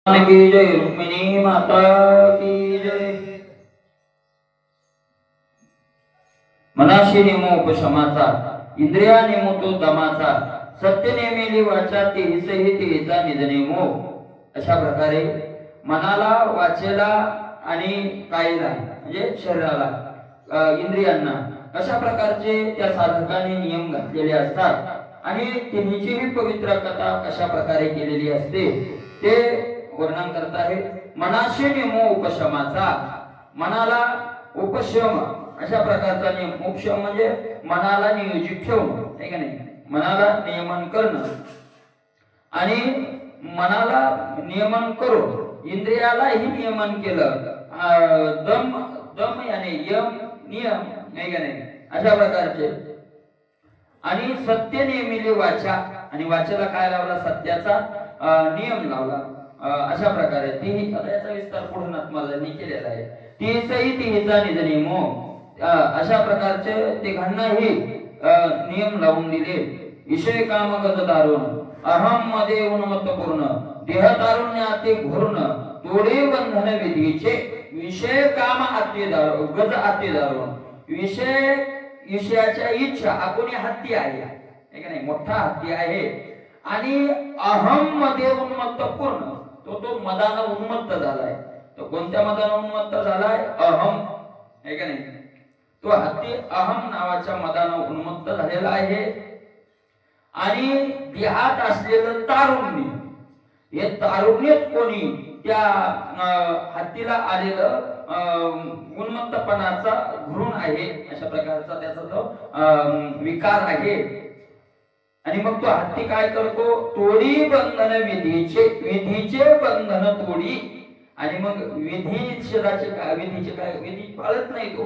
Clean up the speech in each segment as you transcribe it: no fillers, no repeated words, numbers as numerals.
की जय, रुक्मिणी माता की जय। मनाशी नेमो उपशमाचा, इंद्रिया नेमो तो दमाचा, सत्य नेमेली वाचा ते हिसही ते हिचा निज नेमो। अशा प्रकारे मनाला, वाचेला आणि कायेला म्हणजे शरीराला, इंद्रियांना अशा प्रकारचे त्या साधकाने नियम घातलेले असतात आणि तिन्हीचीही पवित्र कथा कशा प्रकारे केलेली असते ते वर्णन करत आहे। मनाशी नेमो उपशमाचा, मनाला उपशम अशा प्रकारचा नियम, उपशम म्हणजे मनाला नियोजित ठेवणं, आहे का नाही, मनाला नियमन करणं आणि मनाला नियमन करून इंद्रियालाही नियमन केलं, दम दम याने यम नियम, आहे का नाही, अशा प्रकारचे। आणि सत्य नेमिली वाचा, आणि वाचेला काय लावला, सत्याचा नियम लावला। अशा प्रकारे ती आता याचा विस्तार पुढे नाथमालांनी केलेला आहे। ती सही ती हिचा निज नेमो, अशा प्रकारचे ते घांनाही नियम लावून दिले। विषय काम गज दारुण, अहम मध्ये उन्मत्त पूर्ण, देह तारुण्याते घोरण, तोडे बंधन विधीचे, विषय काम आते दारुण, गज आते दारुण, विषयाच्या इच्छा आपण हत्ती आहे, का नाही, मोठा हत्ती आहे। आणि अहम मध्ये उन्मत्त पूर्ण, तो मदाना उन्मत्त झालाय। तो कोणत्या मदाना उन्मत्त झालाय, अहम, आहे का नाही, तो हत्ती अहम नावाच्या मदाना उन्मत्त झालेला आहे। आणि देहात असलेलं तारुण्य, हे तारुण्यच कोणी त्या हत्तीला आलेलं उन्मत्तपणाचा घृण आहे, अशा प्रकारचा त्याचा तो विकार आहे। आणि मग तो हत्ती काय करतो, तोडी बंधन विधीचे, विधीचे बंधन तोडी, आणि मग विधीचे काय, विधी पाळत नाही तो,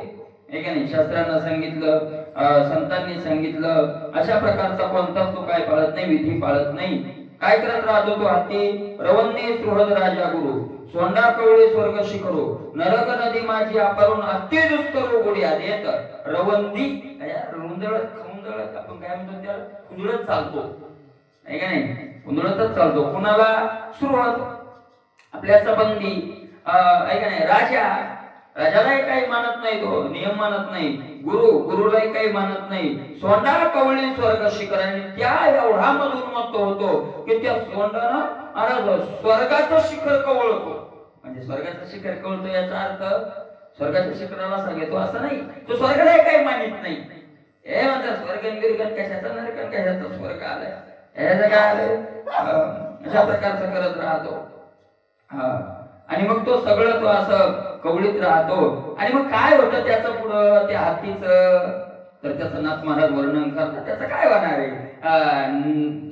आहे का नाही, शास्त्रांना सांगितलं, संतांनी सांगितलं, अशा प्रकारचा कोणताच तो काय पाळत नाही, विधी पाळत नाही। काय करत राहतो तो हत्ती, रवंदे सुहृद राजा गुरु, सोंडा कवळे स्वर्ग शिखरो, नरक नदी माझी अपरून अत्य दुष्करो गुढ्या देत, रवंदी रुंदळत खुंदळत, आपण काय म्हणतो त्याला, खुंदळत चालतो, आहे का नाही, खुंदळतच चालतो। कुणाला, सुहृद आपल्या संबंधी, आहे का नाही, राजालाही काही मानत नाही, तो नियम मानत नाही, गुरुलाही काही मानत नाही। सोंडा कवळी स्वर्ग शिखर, आणि त्या एवढा मधून मत होतो की त्या सोंडानं स्वर्गाचं शिखर कवळतो, म्हणजे स्वर्गाचं शिखर कवळतो याचा अर्थ स्वर्गाच्या शिखराला सांगतो असं नाही, तो स्वर्गालाही काही मानित नाही। हे म्हणतात स्वर्गन गिरगन कशाचा, नरकन कशाचा, स्वर्ग आलाय, ह्याचं काय आलंय, अशा प्रकारचं करत राहतो। आणि मग तो सगळं तो असं कवळीत राहतो। आणि मग काय होतं त्याचं पुढं, त्या हत्तीचं, तर त्याचं नाथ महाराज वर्णन करतात, त्याचं काय होणार आहे,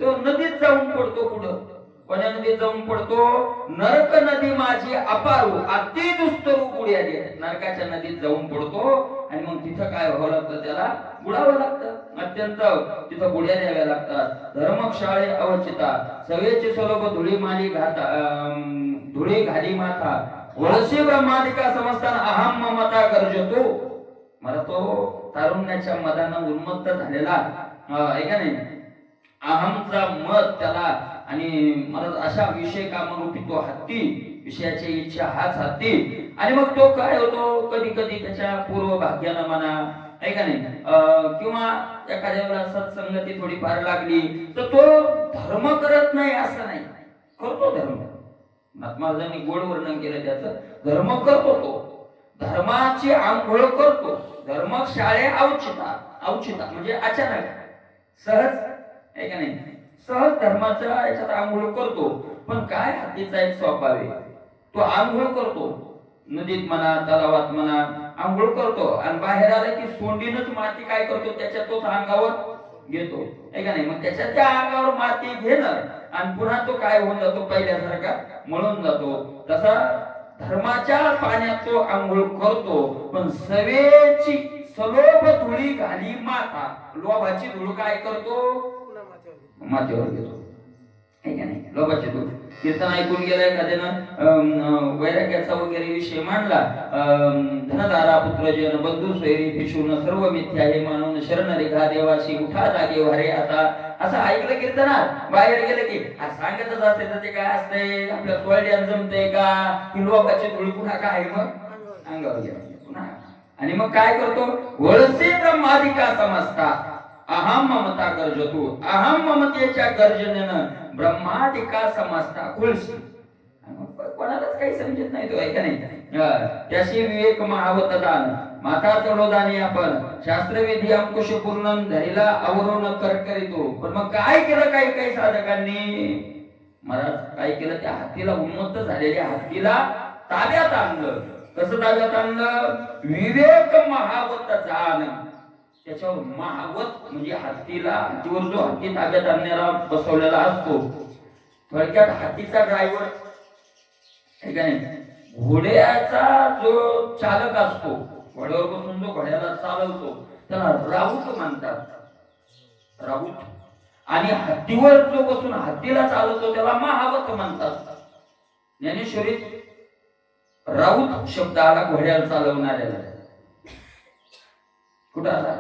तो नदीत जाऊन पडतो। पुढं कोण्या नदीत जाऊन पडतो, नरक नदी माझी अपारू अति दुस्तरू बुड्या दे, नरकाच्या नदीत जाऊन पडतो। आणि मग तिथं काय व्हावं लागतं, त्याला बुडावं लागतं, अत्यंत तिथं बुड्या द्याव्या लागतात। धर्मशाळे अवचिता, सवेची सलोभ धुळी माली घाता, धुळी घाली माथा, वळसे ब्रह्मादिका समजताना अहम ममता गरजतो, मला तो तारुण्याच्या मदानं उन्मत्त झालेला, आहे का नाही, अहमचा मत त्याला, आणि मला अशा विषय कामरूपी तो हत्ती, विषयाची इच्छा हाच हत्ती। आणि मग तो काय होतो, कधी कधी त्याच्या पूर्व भाग्यानं म्हणा, आहे का नाही, किंवा एखाद्या वेळेला सत्संगती थोडी फार लागली तर तो धर्म करत नाही असं नाही, करतो धर्म। नाथ महाराजांनी गोड वर्णन केलं त्याचं, धर्म करतो तो, धर्माची आंघोळ करतो, धर्मशाळे औचिता म्हणजे अचानक सहज, आहे का नाही, सहज धर्माच्या याच्यात आंघोळ करतो। पण काय हत्तीचा एक स्वभाव आहे, तो आंघोळ करतो, नदीत म्हणा, तलावात म्हणा, आंघोळ करतो, आणि बाहेर आला की सोंडीनच माती काय करतो, त्याच्या तोच अंगावर घेतो, आहे का नाही, मग त्याच्या त्या अंगावर माती घेणं, आणि पुन्हा तो काय होऊन जातो, पहिल्यासारखा मळून जातो। तसा धर्माच्या पाण्यात तो आंघोळ करतो, पण सवेची सलोभ धुळी घाली माथा, लोभाची धूळ काय करतो, माथ्यावर घेतो, आहे का नाही. लोकांचे तो कीर्तन ऐकून गेला एखाद्यानं वैराग्याचा वगैरे विषय मांडला, धनधारा पुत्र जन बंधू सोयरी पिशून सर्व मिथ्या हे मानून शरण रेखा देवाशी उठा जागे वारे आता, असं ऐकलं कीर्तनात बाहेर गेलं की सांगतच असते तर ते काय असतंय आपल्या सोयड्यात जमतंय का की लोकांची धूळ पुन्हा काय मग अंगावर गेला पुन्हा. आणि मग काय करतो, वळसे ब्रह्मादिका समजता अहम ममता गरजतो, अहम ममतेच्या गर्जनेनं ब्रह्मादिका समजता खुलशी. कोणालाच काही समजत नाही तो, ऐका नाही. त्याशी विवेक महावत दान माता चढोदानी आपण शास्त्रविधी अंकुश पूर्ण धरीला आवरून कर करीतो. पण मग काय केलं काही काही साधकांनी, महाराज काय केलं, त्या हातीला उन्मत्त झालेल्या हातीला ताब्यात आणलं. कसं ताब्यात आणलं, विवेक महावत जाण. त्याच्यावर महावत म्हणजे हातीवर जो हाती ताब्यात आणणारा बसवलेला असतो, थोडक्यात हातीचा ड्रायव्हर आहे का नाही, घोड्याचा जो चालक असतो, घोड्यावर बसून जो घोड्याला चालवतो त्याला राऊत म्हणतात, राऊत. आणि हत्तीवर जो बसून हत्तीला चालवतो त्याला महावत म्हणतात. ज्ञानेश्वरीत राऊत शब्द आला घोड्याला चालवणाऱ्याला. कुठं आला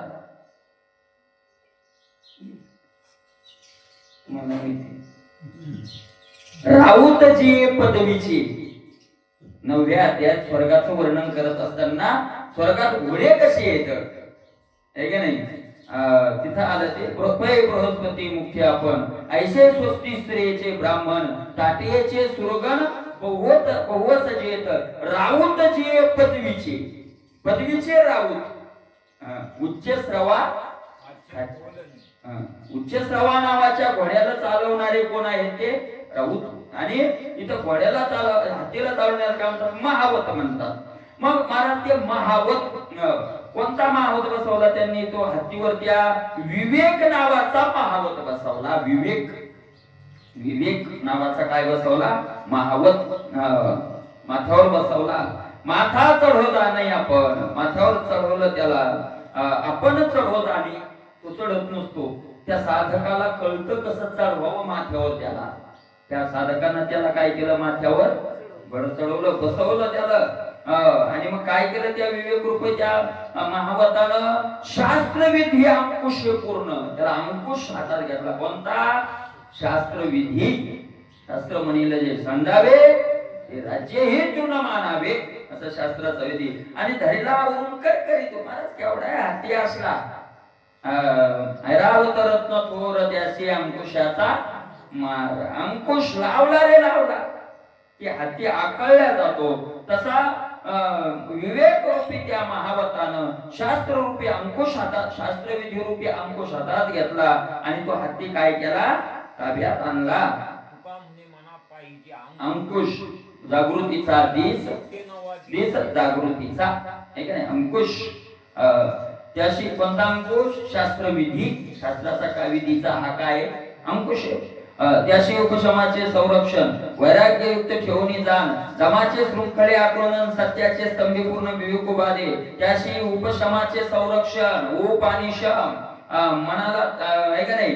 राऊत जी पदवीची 9व्या अध्यायात स्वर्गाचं वर्णन करत असताना स्वर्गात घोडे कसे येत आहे का नाही, तिथं आलं ते बृहस्पती मुख्य आपण ऐसे स्वस्ती स्त्रियेचे ब्राह्मण ताटियेचे सुरगण बहुवत जेत राऊत जे पदवीचे राऊत. उच्च श्रवा नावाच्या घोड्याला चालवणारे कोण आहेत ते राऊत. आणि इथं घोड्याला हातीला चालवण्याला काय म्हणतात, महावत म्हणतात. मग महाराज ते महावत, कोणता महावत बसवला त्यांनी, तो हत्तीवर त्या विवेक नावाचा महावत बसवला. विवेक नावाचा काय बसवला, महावत माथ्यावर बसवला. माथा चढवला नाही आपण, माथ्यावर चढवलं त्याला आपण चढवत आणि तो चढत नसतो. त्या साधकाला कळतं कसं चढवावं माथ्यावर त्याला. त्या साधकांना त्याला काय केलं, माथ्यावर बळ चढवलं, बसवलं त्याला. आणि मग काय केलं, त्या विवेक रूपे त्या महावतानं शास्त्रविधी अंकुश पूर्ण, त्याला अंकुश हातात घेतला. कोणता शास्त्रविधी, शास्त्र म्हणील जे सांडावे ते राज्य हे तू न मानावे, असं शास्त्राचा विधी. आणि धरीला उंकर करीतो. महाराज केवढा हाती असला, ऐरावत रत्न थोर त्याशी अंकुशाचा मार. अंकुश लावला रे लावला की हाती आकळल्या जातो. तसा विवेक रूपी त्या महावतानं शास्त्र रूपी अंकुश हातात, शास्त्रविधी रूपी अंकुश हातात घेतला आणि तो हत्ती काय केला, ताब्यात आणला. अंकुश जागृतीचा दिस जागृतीचा आहे का नाही, अंकुश. त्याशी कोणता अंकुश, शास्त्रविधी, शास्त्राचा काय विधीचा हा काय अंकुश. त्याशी उपशमाचे संरक्षण वैराग्ययुक्त ठेवून जाण, जमाचे शृंखले आकलन सत्याचे स्तंभीपूर्ण विवेक उभारे. त्याशी उपशमाचे संरक्षण, उप आणि शम, मनाला आहे का नाही,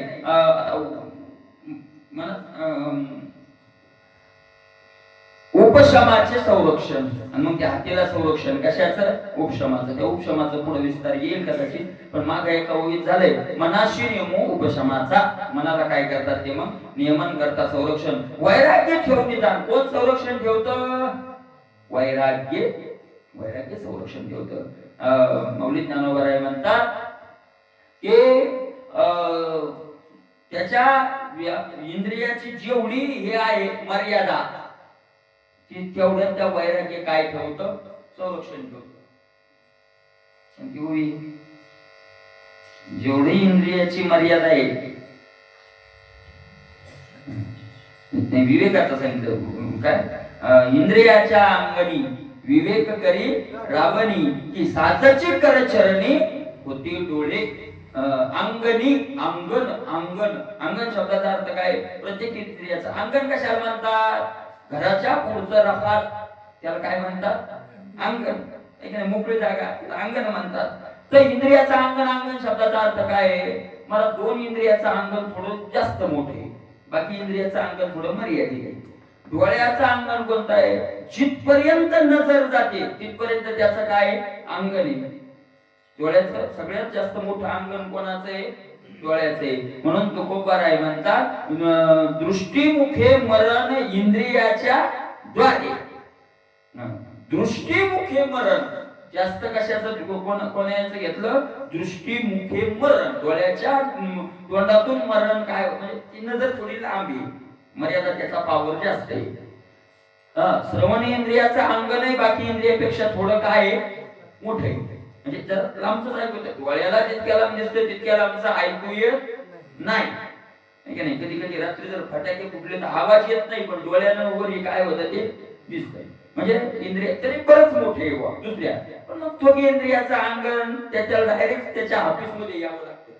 उपशमाचे संरक्षण. आणि मग त्या हातीला संरक्षण कशाचं, उपशमाचं. त्या उपशमाचं पुढे विस्तार येईल कदाचित, पण मागे एका ओळीत झालंय मनाशी नियमो उपशमाचा. मनाला काय करतात ते मग नियमन करता संरक्षण. वैराग्य ठेवून जाण. कोण संरक्षण ठेवतं, वैराग्य संरक्षण ठेवतं. मौलिक ज्ञानोबराय म्हणतात की त्याच्या इंद्रियाची जेवढी हे आहे मर्यादा, तेवढ्या त्या वैराग्य काय ठेवतं, संरक्षण ठेवतं. जेवढी इंद्रियाची मर्यादा आहे, विवेकाचं सांगितलं काय, इंद्रियाच्या अंगणी विवेक करी रावणी की साचची कर चरणी होती डोळे. अंगणी, अंगण शब्दाचा अर्थ काय, प्रत्येक इंद्रियाचं अंगण कशाला म्हणतात, घराच्या पुढचं रफाट त्याला काय म्हणतात, अंगण. मोकळी जागा अंगण म्हणतात. तर इंद्रियाचं अंगण शब्दाचा अर्थ काय, मला 2 इंद्रियाचं अंगण थोडं जास्त मोठे, बाकी इंद्रियाचं अंगण थोडं मर्यादित आहे. डोळ्याचं अंगण कोणतं आहे? जिथपर्यंत नजर जाते तिथपर्यंत त्याचं काय अंगण आहे. डोळ्याचं सगळ्यात जास्त मोठं अंगण कोणाचं आहे? डोळ्याचं आहे. म्हणून तुकोबाराय म्हणतात दृष्टीमुखे मरण इंद्रियाच्या द्वारे. दृष्टीमुखे मरण जास्त कशाचं कोणाचं घेतलं? दृष्टीमुखे मरण, डोळ्याच्या तोंडातून मरण काय म्हणजे ती नजर थोडी लांब आहे, मर्यादा त्याचा पावर जास्त आहे. श्रवण इंद्रियाचं अंगण आहे बाकी इंद्रियापेक्षा थोडं काय मोठं आहे, म्हणजे जर लांबच ऐकू येतं. डोळ्याला जितक्या लांब दिसतं तितक्या लांबचं ऐकू येत नाही. कधी कधी रात्री जर फटाके फुटले तर आवाज येत नाही, पण डोळ्यानं वर काय होतं ते दिसतंय. म्हणजे इंद्रिय तरी बरंच मोठे दुसऱ्या, पण मग तो इंद्रियाचं अंगण त्याच्याला डायरेक्ट त्याच्या ऑफिस मध्ये यावं लागतं.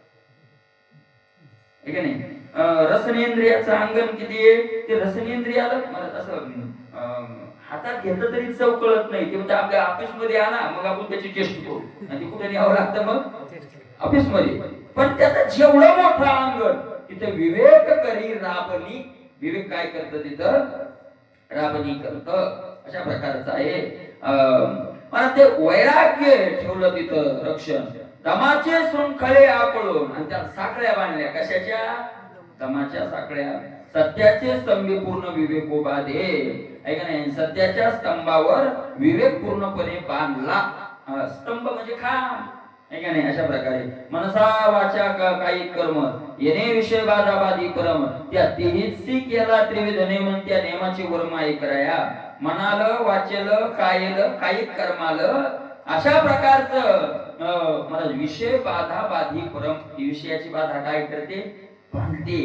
नाही रसनेंद्रियाचं अंगण किती आहे? ते रसनेंद्रियाला मला असं हातात घेतलं तरी चव कळत नाही, ते म्हणजे आपल्या ऑफिस मध्ये आणा मग आपण त्याची टेस्ट करू, आणि कुठे न्यावं लागतं मग ऑफिस मध्ये. पण त्याचं जेवढं मोठं अंगण तिथे विवेक करी राबनी, विवेक काय करतं तिथं? राबनी करतं. अशा प्रकारचं आहे. मला ते वैराग्य ठेवलं तिथं रक्षण. दमाचे शृंखले आपळून आणि त्या साखळ्या बांधल्या. कशाच्या? दमाच्या साखळ्या. सत्याचे स्तंभ पूर्ण विवेको बाधे, आहे का नाही? सत्याच्या स्तंभावर विवेक पूर्णपणे बांधला. स्तंभ म्हणजे खांब, आहे का नाही? अशा प्रकारे मनसा वाचा काही कर्म येणे विषय बाधा बाधी परम, त्या तिहिसी केला त्रिविध नेम, त्या नेमाची वर्मा एक राया. मनालं वाचेलं कायलं काही कर्मालं, अशा प्रकारचं मला विषय बाधा बाधी परम, ही विषयाची बाधा काय करते? बांधते.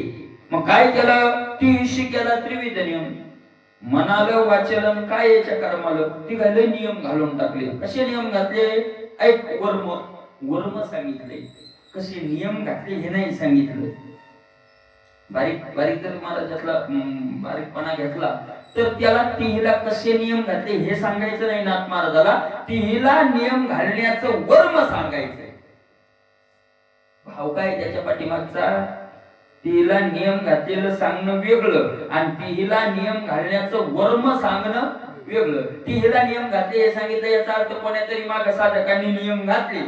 मग काय केलं? तिहिसी केला त्रिविध नियम, मनालं वाचेलं कायच्या कर्मालं, ती घाले नियम घालून टाकले. कसे नियम घातले? ऐक, वर्म वर्म सांगितले. कसे नियम घातले हे नाही सांगितलं. बारीक बारीक जर महाराजातला बारीकपणा घेतला तर त्याला तिहिला कसे नियम घातले हे सांगायचं नाही. नाथ महाराजाला तिहिला नियम घालण्याचं वर्म सांगायचंय. भाव काय त्याच्या पाठीमागचा? तिहिला नियम घातलेलं सांगणं वेगळं आणि तिहिला नियम घालण्याचं वर्म सांगणं वेगळं. तिहिला नियम घातले हे सांगितलं याचा अर्थ कोणीतरी माग साधकांनी नियम घातले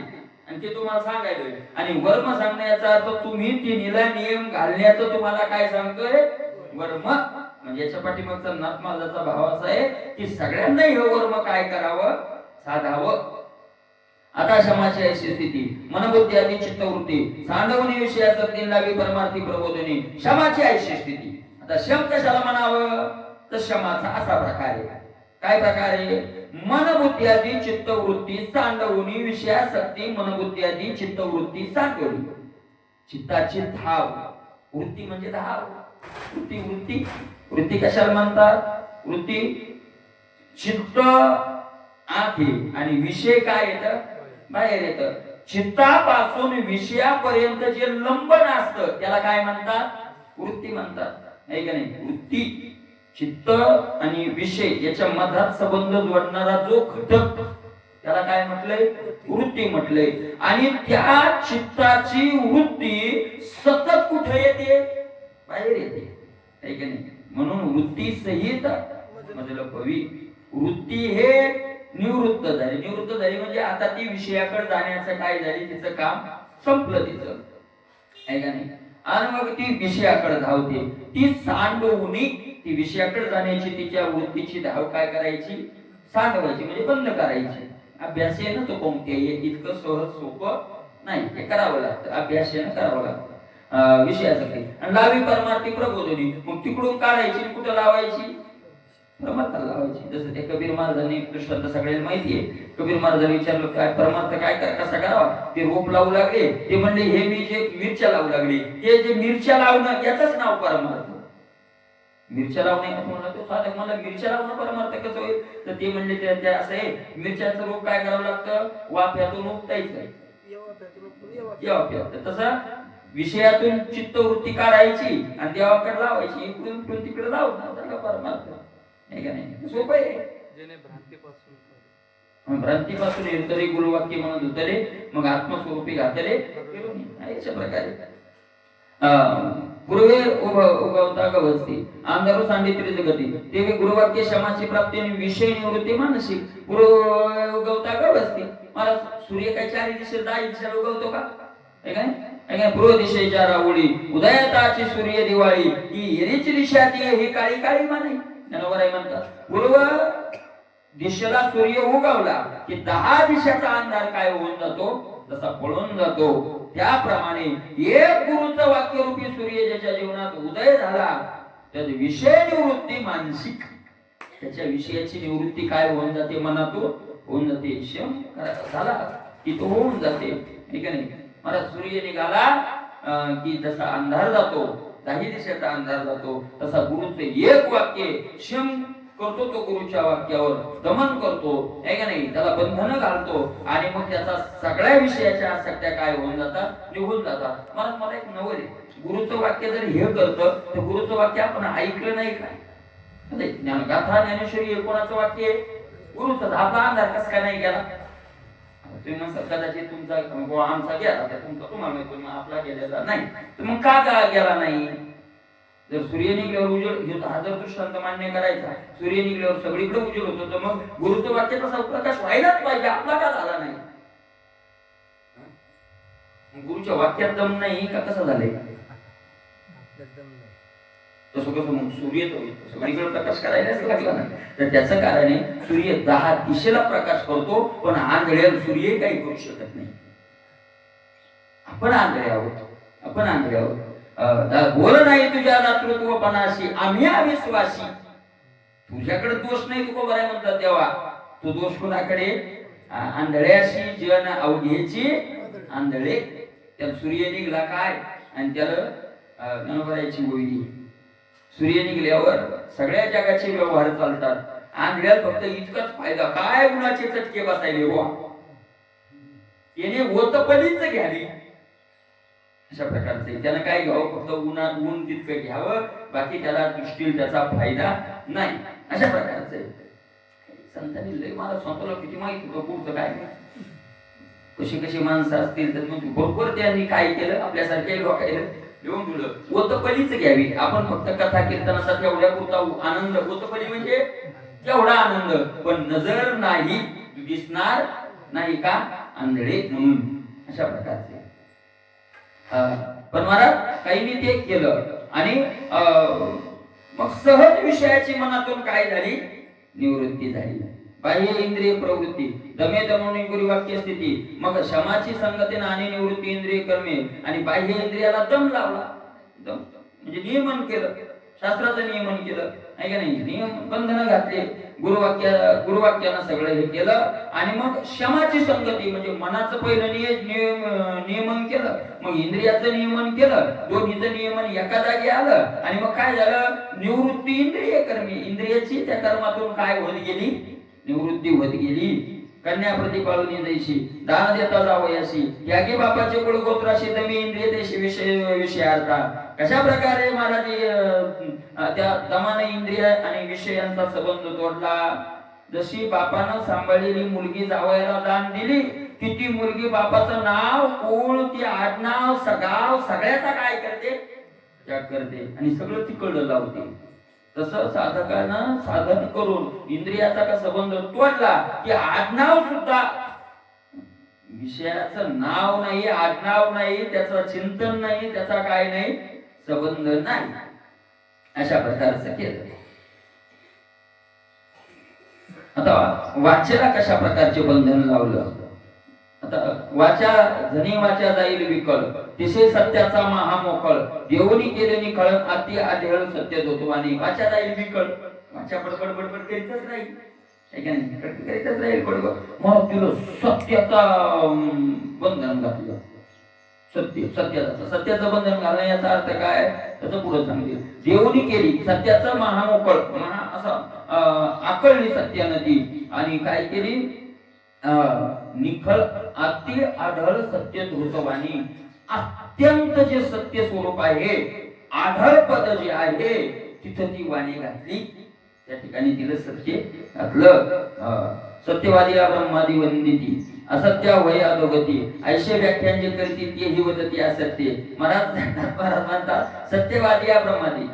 आणि ते तुम्हाला सांगायचं. आणि वर्म सांगण्याचा अर्थ तुम्ही तिन्हीला नियम घालण्याचं तुम्हाला काय सांगतोय? वर्म. म्हणजे याच्या पाठीमागचा नाथ महाराजाचा भाव असा आहे की सगळ्यांना हे वर्म काय करावं? साधावं. आता क्षमाची अशी स्थिती, मनबुद्धी आदी चित्तवृत्ती सांडवणी विषयाचं तीन लावी परमार्थी प्रबोधनी, क्षमाची अशी स्थिती. आता क्षम कशाला म्हणावं? तर क्षमाचा असा प्रकार आहे. काय प्रकार आहे? मनबुद्धी आदी चित्तवृत्ती सांडवणी विषयासक्ती, मनबुद्धी आदी चित्तवृत्ती सांडवणी. चित्ताची धाव, वृत्ती म्हणजे धाव. वृत्ती वृत्ती वृत्ती कशाला म्हणतात? वृत्ती चित्त आत आणि विषय काय येतं? बाहेर येतं. चित्तापासून विषयापर्यंत जे लंबन असतं त्याला काय म्हणतात? वृत्ती म्हणतात, नाही का नाही? वृत्ती चित्त आणि विषय याच्या मधात संबंध जोडणारा जो घटक त्याला काय म्हटलंय? वृत्ती म्हटलंय. आणि त्या चित्ताची वृत्ती सतत कुठे येते? बाहेर येते, आहे का नाही? म्हणून वृत्ती सहित मतलब भवी. वृत्ती हे निवृत्त झाली. निवृत्त झाली म्हणजे आता ती विषयाकडे जाण्याचं काय झाली? तिचं काम संपलं तिचं, आहे का नाही? आणि मग ती विषयाकडे धावते. ती सांडवणी, ती विषयाकडे जाण्याची तिच्या वृत्तीची धाव काय करायची? सांडवायची म्हणजे बंद करायची. अभ्यासेनं तो कोणते इतकं सहज सोपं नाही, हे करावं लागतं. अभ्यासेनं करावं लागतं विषयासाठी. आणि लावी परमार्थी प्रबोधनी, मग तिकडून काढायची कुठं लावायची? परमार्थाला लावायची. जसं ते कबीर महाराजांनी दृष्टांत सगळ्यांना माहिती आहे. कबीर महाराजांनी विचारलं काय परमार्थ काय कसा करावा? ते रोप लावू लागले. ते म्हणले हे मी जे मिरच्या लावू लागली, हे जे मिरच्या लावणं याचंच नाव परमार्थ. मिरच्या लावणे असं म्हणलं तो साधक मला मिरच्या लावणं परमार्थ कसं होईल? तर ते म्हणले ते असं आहे, मिरच्याचं रोप काय करावं लागतं? वाफ्यातून उपटायचं. तसं विषयातून चित्तवृत्ती काढायची आणि देवाकडे लावायची. इकडून तिकडे लावणं त्याला परमार्थ, आहे का नाही? सोपं आहे. भ्रांतीपासून तरी गुरुवाक्य म्हणत उतरे, मग आत्मस्वरूपी घातले. अशा प्रकारे पूर्वे उगवता गवसती अंधारू सांडित्री जगती तेवी गुरुवाक्य क्षमाची प्राप्ती आणि विषय निवृत्ती मानसिक पूर्व उगवता गवसती. मला सूर्य काय चारी दिशेला 10 दिशेला उगवतो का? हे काय पूर्व दिशेच्या राऊळी उदयताची सूर्य दिवाळी ही हिरीची दिशा ती ही काळी काळी माने बरोबर आहे म्हणतात. पूर्व दिशेला सूर्य उगवला की 10 दिशाचा अंधार काय होऊन जातो तसा पळून जातो. त्याप्रमाणे एक गुरुचं वाक्य रूपी सूर्य ज्याच्या जीवनात उदय झाला त्याची विषय निवृत्ती मानसिक त्याच्या विषयाची निवृत्ती काय होऊन जाते मनातून होऊन जाते. शम झाला की तो होऊन जाते. ठीक आहे नाही. मला सूर्य निघाला की जसा अंधार जातो 10 दिशेचा अंधार जातो तसा गुरुचं एक वाक्य शम करतो तो गुरुच्या वाक्यावर दमन करतो आहे का नाही. त्याला बंधन घालतो आणि मग त्याचा सगळ्या विषयाच्या आसक्त्या काय होऊन जातात निघून जातात. मला एक नवल आहे. गुरुचं वाक्य जर हे करतं तर गुरुचं वाक्य आपण ऐकलं नाही काय. ज्ञानगाथा ज्ञानेश्वरी हे कोणाचं वाक्य आहे? गुरुचं. आपला अंधार कसं काय नाही गेला? तुम्ही म्हणता कदाचित तुमचा आमचा गेला तुमचा तुम्हाला आपला गेलेला नाही तर मग का गेला नाही? जर सूर्य निघल्यावर उजेड हा जर दृष्टांत मान्य करायचा सूर्य निघल्यावर सगळीकडे उजेड होतो तर मग गुरुचं वाक्य तसा प्रकाश व्हायलाच पाहिजे. आपला का झाला नाही? गुरुच्या वाक्यात दम नाही का कसं झालंय? तसं कसं मग सूर्य सगळीकडे प्रकाश करायलाच लागला नाही. तर त्याचं कारण आहे सूर्य 10 दिशेला प्रकाश करतो पण आंधळ्याला सूर्य काही करू शकत नाही. आपण आंधळे आहोत. बोल नाही तुझ्या दातृत्वपणाशी आम्ही अविश्वासी. तुझ्याकडे दोष नाही तुको बराय म्हणतात तेव्हा तो दोष कोणाकडे? आंधळ्याशी जन अवघेची आंधळे. त्याला सूर्य निघला काय आणि त्याला नवरायची होईल. सूर्य निघल्यावर सगळ्या जगाचे व्यवहार चालतात. आंधळ्याला फक्त इतकाच फायदा काय उन्हाचे चटके बसायले हो याने ओतपणीच घ्यावी अशा प्रकारचे. त्यानं काय घ्यावं फक्त ऊन तितकं घ्यावं बाकी त्याला दृष्टील त्याचा फायदा नाही अशा प्रकारचे. संतांनी लय मला स्वतःला किती माहिती होतं पुढचं काय कशी कशी माणसं असतील तर म्हणजे बरोबर त्यांनी काय केलं आपल्यासारख्या लोकांना लिहून दिलं ओतपणीच घ्यावी. आपण फक्त कथा कीर्तनासाठी एवढ्या पुरता आनंद ओतपणी म्हणजे तेवढा आनंद पण नजर नाही दिसणार नाही का आंधळे म्हणून अशा प्रकारचे. पण महाराज काहींनी ते केलं आणि मग सहज विषयाची मनातून काय झाली निवृत्ती झाली. बाह्य इंद्रिय प्रवृत्ती दमे दमवणे गुरुवाक्य स्थिती मग क्षमाची संगतीने आणि निवृत्ती इंद्रिय कर्मे आणि बाह्य इंद्रियाला दम लावला. दम म्हणजे नियमन केलं शास्त्राचं नियमन केलं आहे का नाही. नियम बंधन घातले गुरुवाक्यानं सगळं हे केलं आणि मग क्षमाची संगती म्हणजे मनाचं पहिलं नियमन केलं मग इंद्रियाचं नियमन केलं दोन्हीचं नियमन एका जागी आलं आणि मग काय झालं निवृत्ती इंद्रिय कर्मी इंद्रियाची त्या कर्मातून काय होत गेली निवृत्ती होत गेली. कन्या प्रतिपाळून जैशी दान देता जावयाशी यागी बापाचे कुळ गोत्राशी दमी इंद्रिय देशी विषयार्था. कशा प्रकारे महाराज त्या दमाने इंद्रिय आणि विषयांचा संबंध तोडला. जशी बापानं सांभाळलेली मुलगी जावयाला दान दिली की ती मुलगी बापाचं नाव कुळ ती आडनाव सगाव सगळ्याचा काय करते त्याग करते आणि सगळं तिकडं लावते. तसं साधकानं साधन करून इंद्रियाचा का संबंध तोडला की आडनाव सुद्धा विषयाचं नाव नाही आडनाव नाही त्याचं चिंतन नाही त्याचा काय नाही संबंध नाही अशा प्रकारचं केलं. आता वाचेला कशा प्रकारचे बंधन लावलं. आता वाचा धनी वाचा जाईल विकल तिसे सत्याचा महामोकळ देवनी केले निखळ अति आढळ सत्य होतो आणि वाचा जाईल विकल वाचा बडबड बडबड करीतच राहील आहे का नाही करीतच राहील बडबड मग तिला सत्याचा बंधन घातलं. सत्याचं बंधन घालणं याचा अर्थ काय त्याचं पुढे सांगते. देवनी केली सत्याचं महामोकळ असं आकळली सत्य नदी आणि काय केली निखळ अति आढळ सत्य धृतवाणी अत्यंत जे सत्य स्वरूप आहे आढळ पद जे आहे तिथं ती वाणी घातली त्या ठिकाणी तिला सत्य घातलं. सत्यवादी ब्रह्मादी वंदिती असत्या वय अधोगती ऐशे व्याख्यान जे करती ते ही वदती असत्य. महाराज म्हणतात सत्यवादी ब्रह्मादी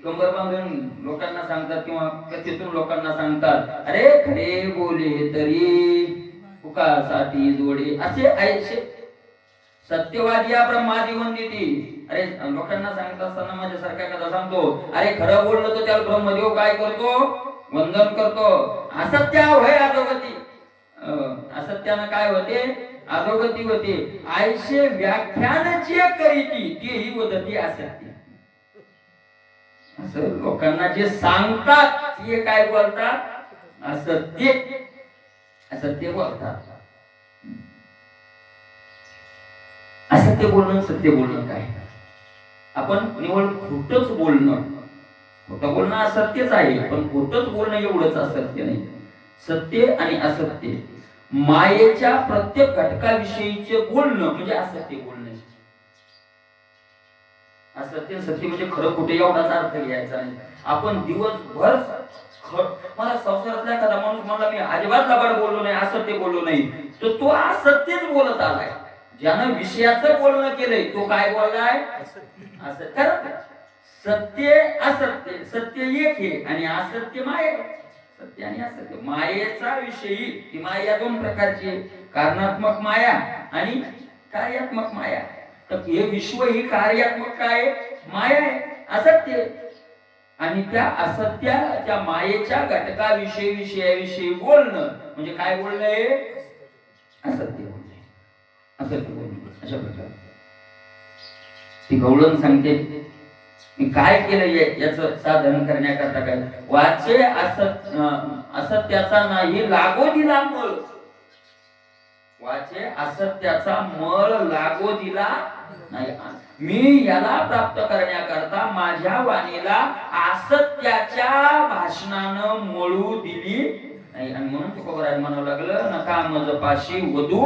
कंबर बांधून लोकांना सांगतात किंवा कथेतून लोकांना सांगतात अरे खरे बोले तरी फुकासाठी जोडे असे ऐशे सत्यवादी ब्रह्मादी वंदिती. अरे लोकांना सांगत असताना माझ्यासारखा कथा सांगतो अरे खरं बोललं तर त्याला ब्रह्मदेव काय करतो वंदन करतो. असत्या होय अधोगती असत्यानं काय होते अधोगती होते. आयशे व्याख्यान जे करीती तेही वदती असत्य. असं लोकांना जे सांगतात ते काय बोलतात असत्य असत्य बोलतात. असत्य बोलणं सत्य बोलणं काय आपण निवळ खोटच बोलणं खोटं बोलणं असत्यच आहे पण खोटच बोलणं एवढंच असत्य नाही. सत्य आणि असत्य मायेच्या प्रत्येक घटकाविषयीचे बोलणं म्हणजे असत्य बोलणं. असत्य सत्य म्हणजे खरं खोटे एवढाच अर्थ घ्यायचा नाही. आपण दिवसभर मला संसारातला एखादा माणूस म्हणला मी अजिबात लबाड बोललो नाही असत्य बोललो नाही तर तो असत्यच बोलत आलाय. ज्यानं विषयाचं बोलणं केलंय तो काय बोललाय असं. कारण सत्य असत्य सत्य एक आहे आणि असत्य माये. सत्य आणि असत्य मायेचा विषयी ही माया दोन प्रकारची कारणात्मक माया आणि कार्यात्मक माया. तर हे विश्व ही कार्यात्मक काय माया आहे असत्य. आणि त्या असत्याच्या मायेच्या घटकाविषयी विषयाविषयी बोलणं म्हणजे काय बोलणं आहे असत्य बोलणं. असत्य बोलणं अशा प्रकारे ती गवळण सांगते मी काय केलं याचं साधन करण्याकरता काय वाचे असत्याचा नाही लागो दिला मळ. वाचे असत्याचा मळ लागो दिला नाही. मी याला प्राप्त करण्याकरता माझ्या वाणीला असत्याच्या भाषणानं मळू दिली नाही. आणि म्हणून तुकोबराज म्हणावं लागलं नका मज पाशी वधू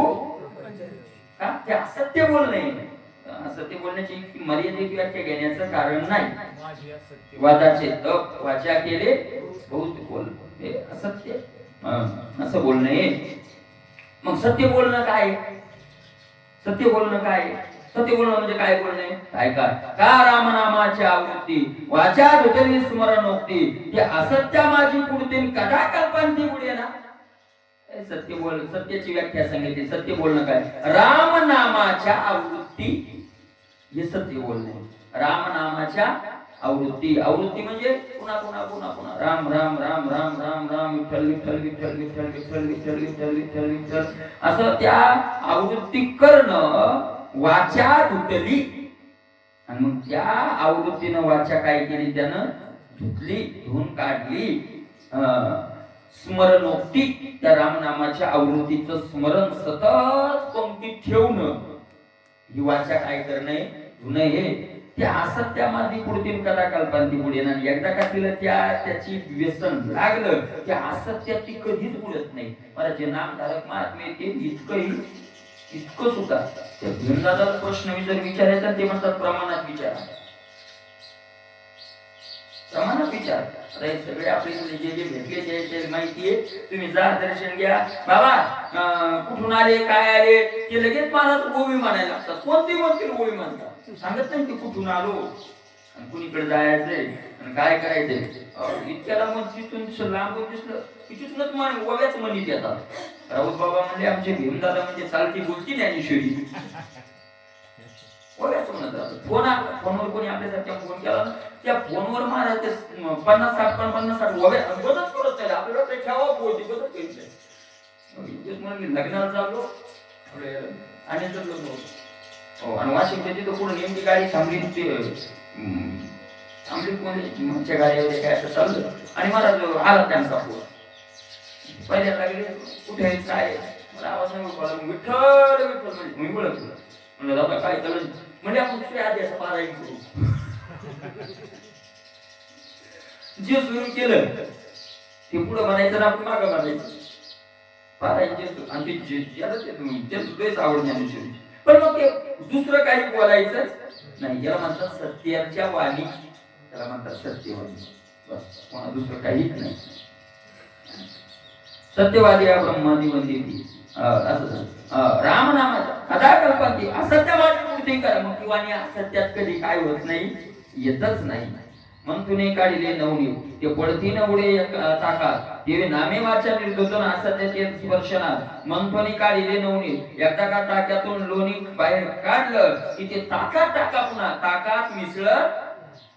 का ते असत्य बोलणे. असत्य बोलण्याची मर्यादित व्याख्या घेण्याचं कारण नाही. वादाचे तप वाचा केले बहुत बोल हे असत्य असं बोलणे. मग सत्य बोलणं काय सत्य बोलणं काय सत्य बोलणं म्हणजे काय बोलणे काय का रामनामाची आवृत्ती वाचा धुतली स्मरणोक्ती ते असत्या माझी पुढते कथा कल्पांती पुढे ना. सत्य बोल सत्याची व्याख्या सांगितली. सत्य बोलणं काय राम नामाच्या आवृत्ती हे सत्य बोलणे. राम नामाच्या आवृत्ती आवृत्ती म्हणजे पुन्हा पुन्हा पुन्हा पुन्हा राम राम राम राम राम राम विठ्ठल विठ्ठल विठ्ठल विठ्ठल विठ्ठल विठ्ठल विठ्ठल विठ्ठल विठ्ठल असं त्या आवृत्ती करणं वाचा धुतली. आणि मग त्या आवृत्तीनं वाचा काय केली त्यानं धुतली धुवून काढली. स्मरणोक्ती त्या रामनामाच्या आवृत्तीचं स्मरण सतत पंक्तीत ठेवणं ही वाचा काय करणे धुणे. हे त्या असत्यामध्ये पुढतील कथा कल्पांती पुढे ना. एकदा का तिला त्याची व्यसन लागलं त्या असत्यात ती कधीच बुडत नाही. मला जे नामधारक महात्मे ते इतकं सुद्धा त्या भिमदादाला प्रश्न जर विचारायचा ते म्हणतात प्रमाणात विचारा प्रमाणात विचार. सगळे आपले जे जे भेटले जे माहिती आहे तुम्ही जा दर्शन घ्या बाबा कुठून आले काय आले ते लगेच मला गोवी म्हणायला लागतात. कोणती कोणती गोवी म्हणतात सांगत नाही की कुठून आलो आणि कुणीकडे जायचंय आणि काय करायचंय. इतक्याला मग तिथून लांबून दिसलं की तिथूनच मन गोव्याच म्हणीत येतात. राऊत बाबा म्हणजे आमचे भीमदादा म्हणजे चालती बोलती ज्ञानेश्वरी गोव्याच म्हणत राहतात. फोनवर कोणी आपल्यासारख्या फोन केला त्या फोनवर महाराज 50-60 गोव्या बदच करत नाही. आपल्याला ते ठेवा बोलती बदच घ्यायचंय. लग्नाला चाललो आणि हो आणि वाशिमच्या तिथं पुढे नेमकी गाडी थांबली कोणत्या गाडीवर काय असं चाललं आणि मला आला त्यांचा फोन. पहिल्या लागले कुठे काय मला आवाज नाही ओळखला. विठ्ठल विठ्ठल मी ओळखलं म्हणलं दादा काय चाललं म्हणजे आपण दुसऱ्या आधी असं पारायण करू. जे सुरू केलं ते पुढं म्हणायचं ना आपण मागं म्हणायचं पारायण जे आणि ते सुद्धा आवड ज्ञानेश्वरी. पण मग ते दुसरं काही बोलायचं नाही. याला म्हणतात सत्याच्या वाणी त्याला म्हणतात सत्यवाणी. बस कोणा दुसरं काहीच नाही. सत्यवादी या ब्रह्मादी वंदिती असं रामनामाचा अदा कल्पंती असत्यवादी मूर्ती कर मग किंवा असत्यात कधी काय होत नाही, येतच नाही. मंतुने काढिले नवनी ते पडती न उडे ताकात ते नामे वाचा निर्दोषन असत्याचे स्पर्शनात मंथोने काढिले नवनी एकदा का टाक्यातून लोणी बाहेर काढलं की ते ताकात टाका पुन्हा ताकात मिसळत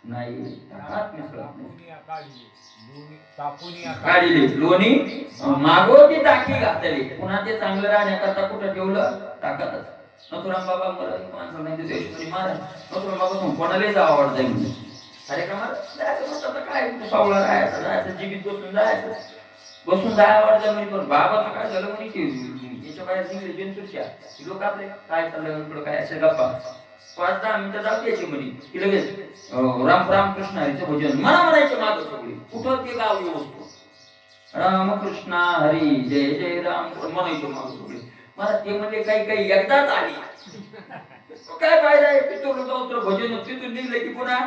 नाही. ताकात मिसळत काढिले लोणी मागोती टाकी घातली पुन्हा ते चांगलं राहण्याकरता कुठं ठेवलं, ताकातच. नथुराम बाबा मला माणसं नाही देशमुनी महाराज नथुराम बाबा कोणाला जावं आवडत जाईल कार्यक्रमात जायचं म्हणतात काय सावळा राहायचं जायचं जीवित बसून जायला आवडतं म्हणे. पण बाबाचं काय झालं म्हणे की याच्या बाहेर निघले जंतूच्या लोक आपले काय चाललं इकडं काय अशा गप्पा 5-10 मिनिटं जाऊ यायची म्हणे की लगेच रामकृष्ण हरीचं भजन मला म्हणायचं मागं सगळी कुठं ते गाव येऊ असतो रामकृष्ण हरी जय जय राम म्हणायचं मागं सगळी. मला ते म्हणजे काही एकदाच आली काय फायदा आहे पितृ भजन तिथून निघलं की पुन्हा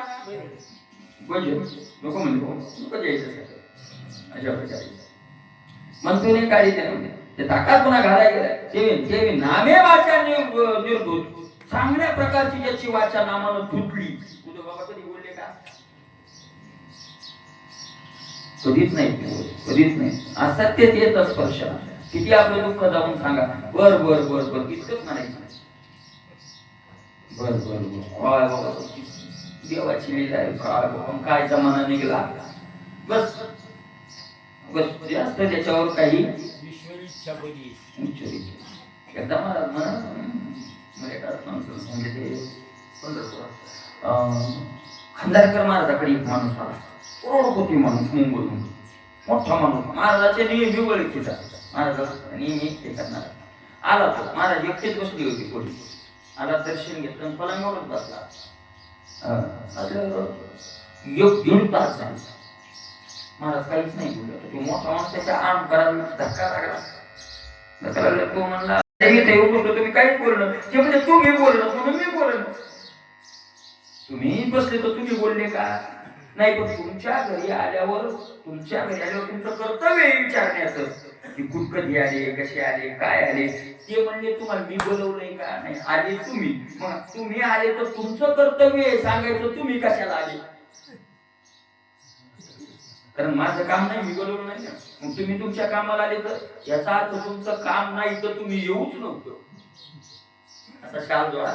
भजन लोक म्हणजे अशा प्रकारे मंत्रुने काढी ते ताकात पुन्हा घालायला गेला ते नामे वाचा निर्धूत चांगल्या प्रकारची ज्याची वाचा नामानं धुतली. तुझं बाबा कधी बोलले का? कधीच नाही. असत्य ते तत्स्पर्श किती आपलं दुःख जाऊन सांगा बर इतकंच म्हणायचं. बर देवाची लीला आहे काय जमाना निघाला बस जास्त त्याच्यावर काही एकदा खंदारकर महाराजाकडे एक माणूस आला, करोडपती माणूस, मुंबईहून मोठा माणूस, महाराजाचे नेहमी ओळखीचा, महाराज नेहमी ते करणार आला. तो महाराज एकटेच बसली होती पुढे आला, दर्शन घेतलं पलंगावरच बसला. 1-1.5 तास झाला महाराज काहीच नाही बोलला. तो मोठा माणूस त्याच्या आम करायला धक्का लागला. तो म्हणला तुम्ही काहीच बोलणं ते म्हणजे तुम्ही बोलणं म्हणून मी बोलणं. तुम्ही बसले तर तुम्ही बोलले का नाही, पण तुमच्या घरी आल्यावर तुमचं कर्तव्य आहे विचारण्याचं की कुठ कधी आले, कसे आले, काय आले. ते म्हणले तुम्हाला मी बोलवलंय का नाही, आले तुम्ही. मग तुम्ही आले तर तुमचं कर्तव्य आहे सांगायचं तुम्ही कशाला आले, कारण माझं काम नाही, मी बोलवलं नाही ना. मग तुम्ही तुमच्या कामाला आले तर याचा अर्थ तुमचं काम नाही तर तुम्ही येऊच नव्हतं. असा शाल जोडा.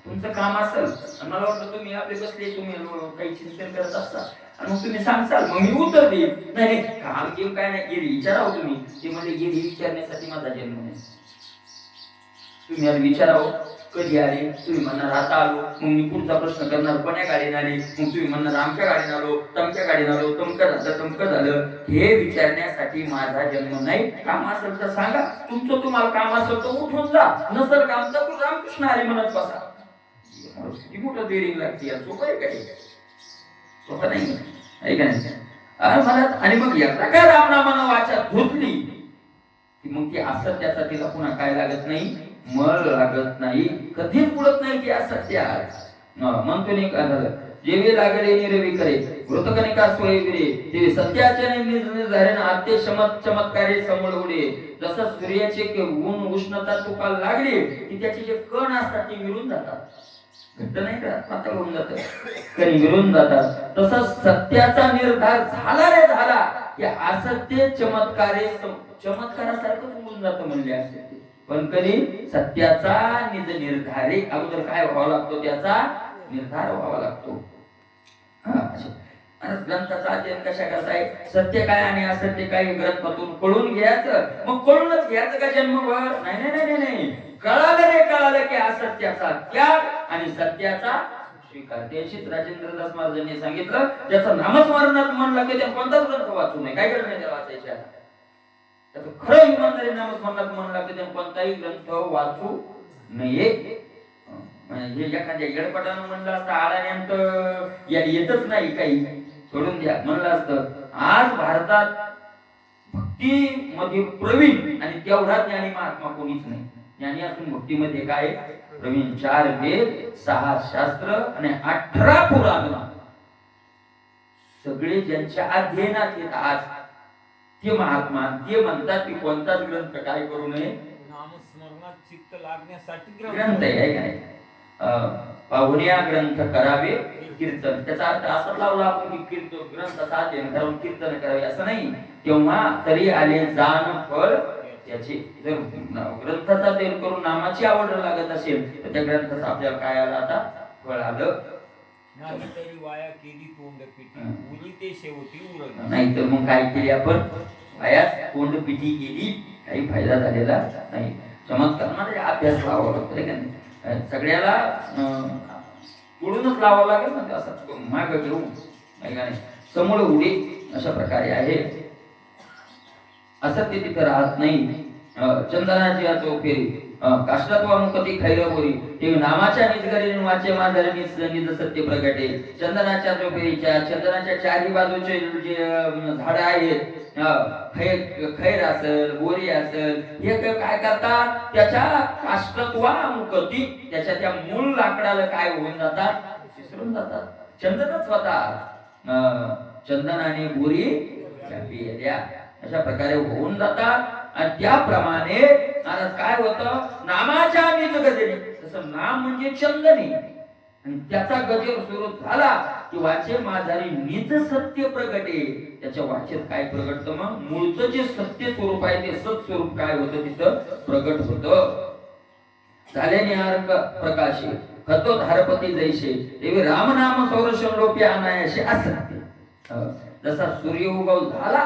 तुमचं काम असेल आणि मला वाटतं तुम्ही आपले बसले तुम्ही काही चिंतन करत असता आणि मग तुम्ही सांगसाल मग मी उत्तर देईन. नाही काम घेऊन काय नाही, गेली विचारावं तुम्ही. ते म्हणजे गेली विचारण्यासाठी माझा जन्म नाही. तुम्ही आज विचारावं कधी आले, तुम्ही म्हणणार आता आलो, मग मी पुढचा प्रश्न करणार कोण्या गाडीने आले, मग तुम्ही म्हणणार आमच्या गाडीने आलो, तमच्या गाडीने आलो, तमकं झालं. हे विचारण्यासाठी माझा जन्म नाही. काम असेल तर सांगा, तुमचं तुम्हाला काम असेल तर उठून जा, नसेल काम तर रामकृष्ण हरी म्हणत बसा. किती मोठं बेरिंग लागते, सोपं आहे काही, सोपं नाही आहे का नाही. मला आणि मग एकदा काय रामनामानं वाचा धुतली की मग ती असत्याचा तिला पुन्हा काय लागत नाही, मळ लागत नाही, कधीच बुडत नाही की असत्य. म्हणतो नाही का झालं जेवे लागले निरवी करे वृतकनिका स्वय विरे देवी सत्याचे निर्धारण आते चमत्कारे समोर उडे. जसं सूर्याचे ऊन उष्णता तुकाला लागली की त्याचे जे कण असतात ते विरून जातात, घट्ट नाही का पातळ होऊन जातात, कण विरून जातात. तसंच सत्याचा निर्धार झाला रे झाला की असत्य चमत्कारासारखंच होऊन जातं म्हणले असते. पण कधी सत्याचा निज निर्धारी अगोदर काय व्हावा लागतो, त्याचा निर्धार व्हावा लागतो. ग्रंथाचा अध्ययन कशा करताय, सत्य काय आणि असत्य काय ग्रंथातून कळून घ्यायचं. मग कळूनच घ्यायचं का जन्मभर? नाही. कळालं की असत्याचा त्याग आणि सत्याचा स्वीकार. त्याशीच राजेंद्रदास महाराजांनी सांगितलं त्याचं नामस्मरणात मन लागते त्या कोणताच ग्रंथ वाचू नये. काय करत नाही त्या वाचायच्या, त्याचं खरं इमानदारी नामस्मरणात मन लागते त्या कोणताही ग्रंथ वाचू नये. म्हणजे एखाद्या येडपटानं म्हणलं असतं आडाण्यात येतच नाही काही सोडून द्या म्हणलं असतं. आज भारतात भक्ती मध्ये प्रवीण आणि तेवढा ज्ञानी महात्मा कोणीच नाही. ज्ञानी असून भक्तीमध्ये काय प्रवीण 4 वेद 6 शास्त्र आणि 18 पुराण सगळे ज्यांच्या अध्ययनात येत आज ते महात्मा ते म्हणतात की कोणताच ग्रंथ काय करू नये, नामस्मरणात चित्त लागण्यासाठी ग्रंथ आहे का नाही. पाहुण्या ग्रंथ करावे कीर्तन, त्याचा अर्थ असा लावला आपण की कीर्तन ग्रंथ साधन करून कीर्तन करावे असं नाही. तेव्हा तरी आले जाण फळ त्याचे. जर ग्रंथाचा अध्ययन करून नामाची आवड लागत असेल तर त्या ग्रंथाचा आपल्याला काय आलं, आता फळ आलं नाही. तरी वाया केली तोंड पिटी उली ते शेवटी उरली. नाही तर मग काय केली आपण, वायाच तोंड पिटी केली, काही फायदा झालेला नाही. चमत्कार म्हणजे अभ्यास लावावा लागतो का नाही, सगळ्याला तोडूनच लावावं लागेल ना, असं माग घेऊन नाही. समोर उडे अशा प्रकारे आहे. असत्य तिथं राहत नाही. चंदनाची चौफेरी काष्टात्वा मुखती खैरपुरी ते नामाच्या निजगरी वाचे माधरी निज सत्य प्रगटे. चंदनाच्या चौफेरीच्या चंदनाच्या चारही बाजूचे जे झाड आहेत, खैर असेल बोरी असेल, हे काय करतात, त्याच्या काष्टत्वा मुखती त्याच्या त्या मूळ लाकडाला काय होऊन जातात, विसरून जातात. चंदनच स्वतः चंदन आणि बोरी अशा प्रकारे होऊन जातात. आणि त्याप्रमाणे काय होतं, नामाच्या निज गजेने, तसं नाम म्हणजे चंदने आणि त्याचा गजर सुरू झाला की वाचे माझारी निज सत्य प्रगटे. त्याच्या वाचेत काय प्रगटतं, मग मूळचं जे सत्य स्वरूप आहे ते सत स्वरूप काय होतं तिथं प्रगट होतं. झाल्याने अर्क प्रकाशे खतो धारपती जैसे देवी रामनाम सौरशन लोपे अनायाशे असत्य. जसा सूर्य उगव झाला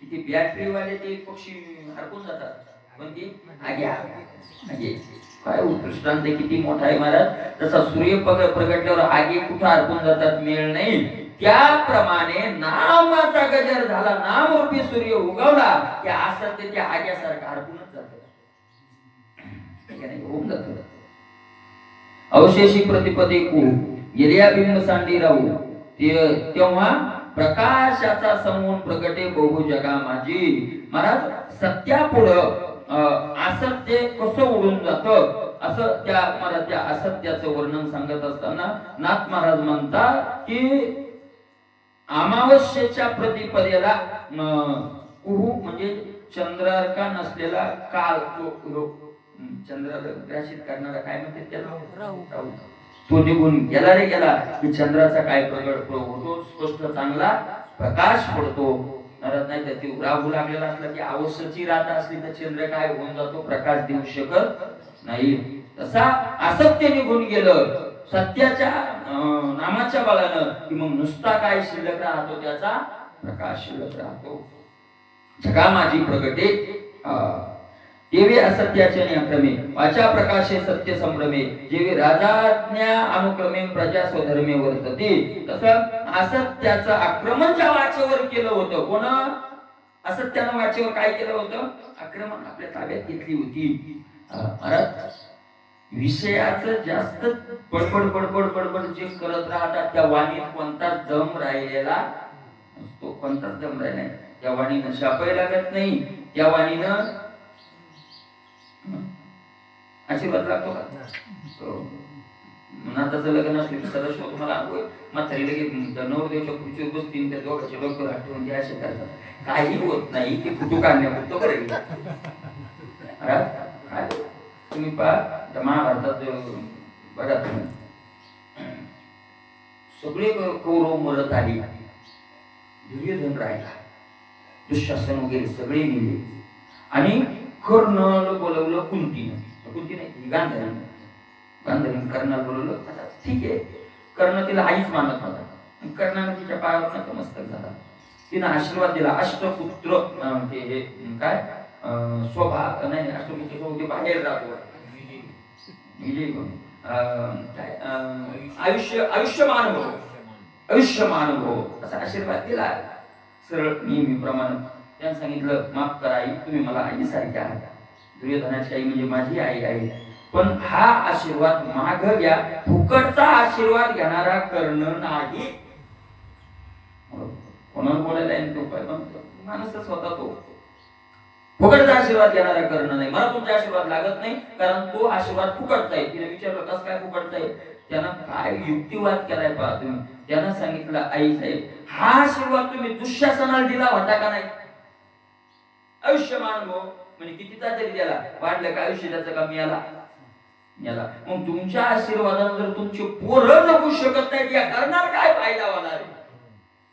किती बॅटरी वाले ते पक्षी हरपून जातात, पण ती आगे काय उत्कृष्टांत किती मोठा आहे महाराज. जसा सूर्य प्रगटल्यावर आगे कुठं हरपून जातात, मेळ नाही. त्याप्रमाणे नामाचा गजर झाला, नामरूपी सूर्य उगवला की असत्य त्या आग्यासारखा हरपूनच जात होऊन जात. अवशेषी प्रतिपदे कू गिर्या बिंब सांडी राहू तेव्हा प्रकाशाचा समून प्रगटे बहु जगा माझी. महाराज सत्यापुढं असत्य कसं उडून जातं, असं त्या महाराज त्या असत्याचं वर्णन सांगत असताना नाथ महाराज म्हणतात की अमावस्येच्या प्रतिपदेला कुहू म्हणजे चंद्रारका नसलेला काल, चंद्राला ग्रासित करणारा काय म्हणते त्याला, राहू. तो निघून गेला रे गेला की चंद्राचा काय प्रगट होतो, स्पष्ट चांगला प्रकाश पडतो. नाही तर ती राहू लागलेला असला की अवश्यची रात असली तर चंद्र काय होऊन जातो, प्रकाश देऊ शकत नाही. तसा असत्य निघून गेलं सत्याच्या नामाच्या बळानं की मग नुसता काय शिल्लक राहतो, त्याचा प्रकाश शिल्लक राहतो. जगा माझी प्रगटे देवी असत्याचे अक्रमे वाचा प्रकाशे सत्य संभ्रमे जेवी राजाज्ञा अनुक्रमे प्रजा स्वधर्मे वर्तते. तसं असत्याचं आक्रमण ज्या वाचेवर केलं होतं, कोण असत्यानं वाचेवर काय केलं होतं, आक्रमण आपल्या ताब्यात घेतली होती. महाराज विषयाचं जास्त बडबड बडबड बडबड जे करत राहतात त्या वाणीत कोणताच दम राहिलेला नसतो, कोणताच दम राहिला नाही. त्या वाणीनं शापाय लागत नाही, त्या वाणीनं आशीर्वाद लागतो का. नाताचं लग्न असले की सदस्य तुम्हाला अनुभव म्हातारी लगेच नवरदेवच्या खुर्चीवर बसतील, त्या दोघांच्या डोक्यावर हात ठेवून ते असे करतात, काही होत नाही. ते फुटू काढण्यापुरतं बरं काय तुम्ही पहा महाभारतात बघा तुम्ही सगळे कौरव मरत आली, दुर्योधन राहिला, दुःशासन वगैरे सगळे मिळले आणि कर्णाला बोलवलं कुंतीनं, कुंती नाही गांधारी कर्णाला बोलवलं. ठीक आहे, कर्ण तिला आईच मानत होता, कर्णाने तिच्या पायावर नतमस्तक झाला, तिनं आशीर्वाद दिला. अष्टपुत्र म्हणजे हे काय स्वभाव नाही, अष्टपुत्र होते बाहेर राहतो आयुष्यमान भव, आयुष्यमान भव असा आशीर्वाद दिला सरळ नेहमीप्रमाणे. त्यानं सांगितलं माफ करा आई, तुम्ही मला आईसारखे आहात, दुर्योधनाची आई म्हणजे माझी आई आहे, पण हा आशीर्वाद माग घ्या, फुकटचा आशीर्वाद घेणारा कर्ण नाही. कोणाला बोलायला तो माणूसच होता, तो फुकटचा आशीर्वाद घेणारा कर्ण नाही. मला तुमचा आशीर्वाद लागत नाही, कारण तो आशीर्वाद फुकटचा आहे. तिने विचारलं कसं काय फुकटचा आहे, त्यानं काय युक्तिवाद केलाय पहा तुम्ही. त्यानं सांगितलं, आई साहेब, हा आशीर्वाद तुम्ही दुःशासनाला दिला होता का नाही? आयुष्यमान हो म्हणजे कितीचा तरी त्याला वाढलं का आयुष्य त्याचं का मिळाला. मग तुमच्या आशीर्वादाने जर तुमची पोरं जगू शकत नाहीत, या करणार काय फायदा होणार आहे?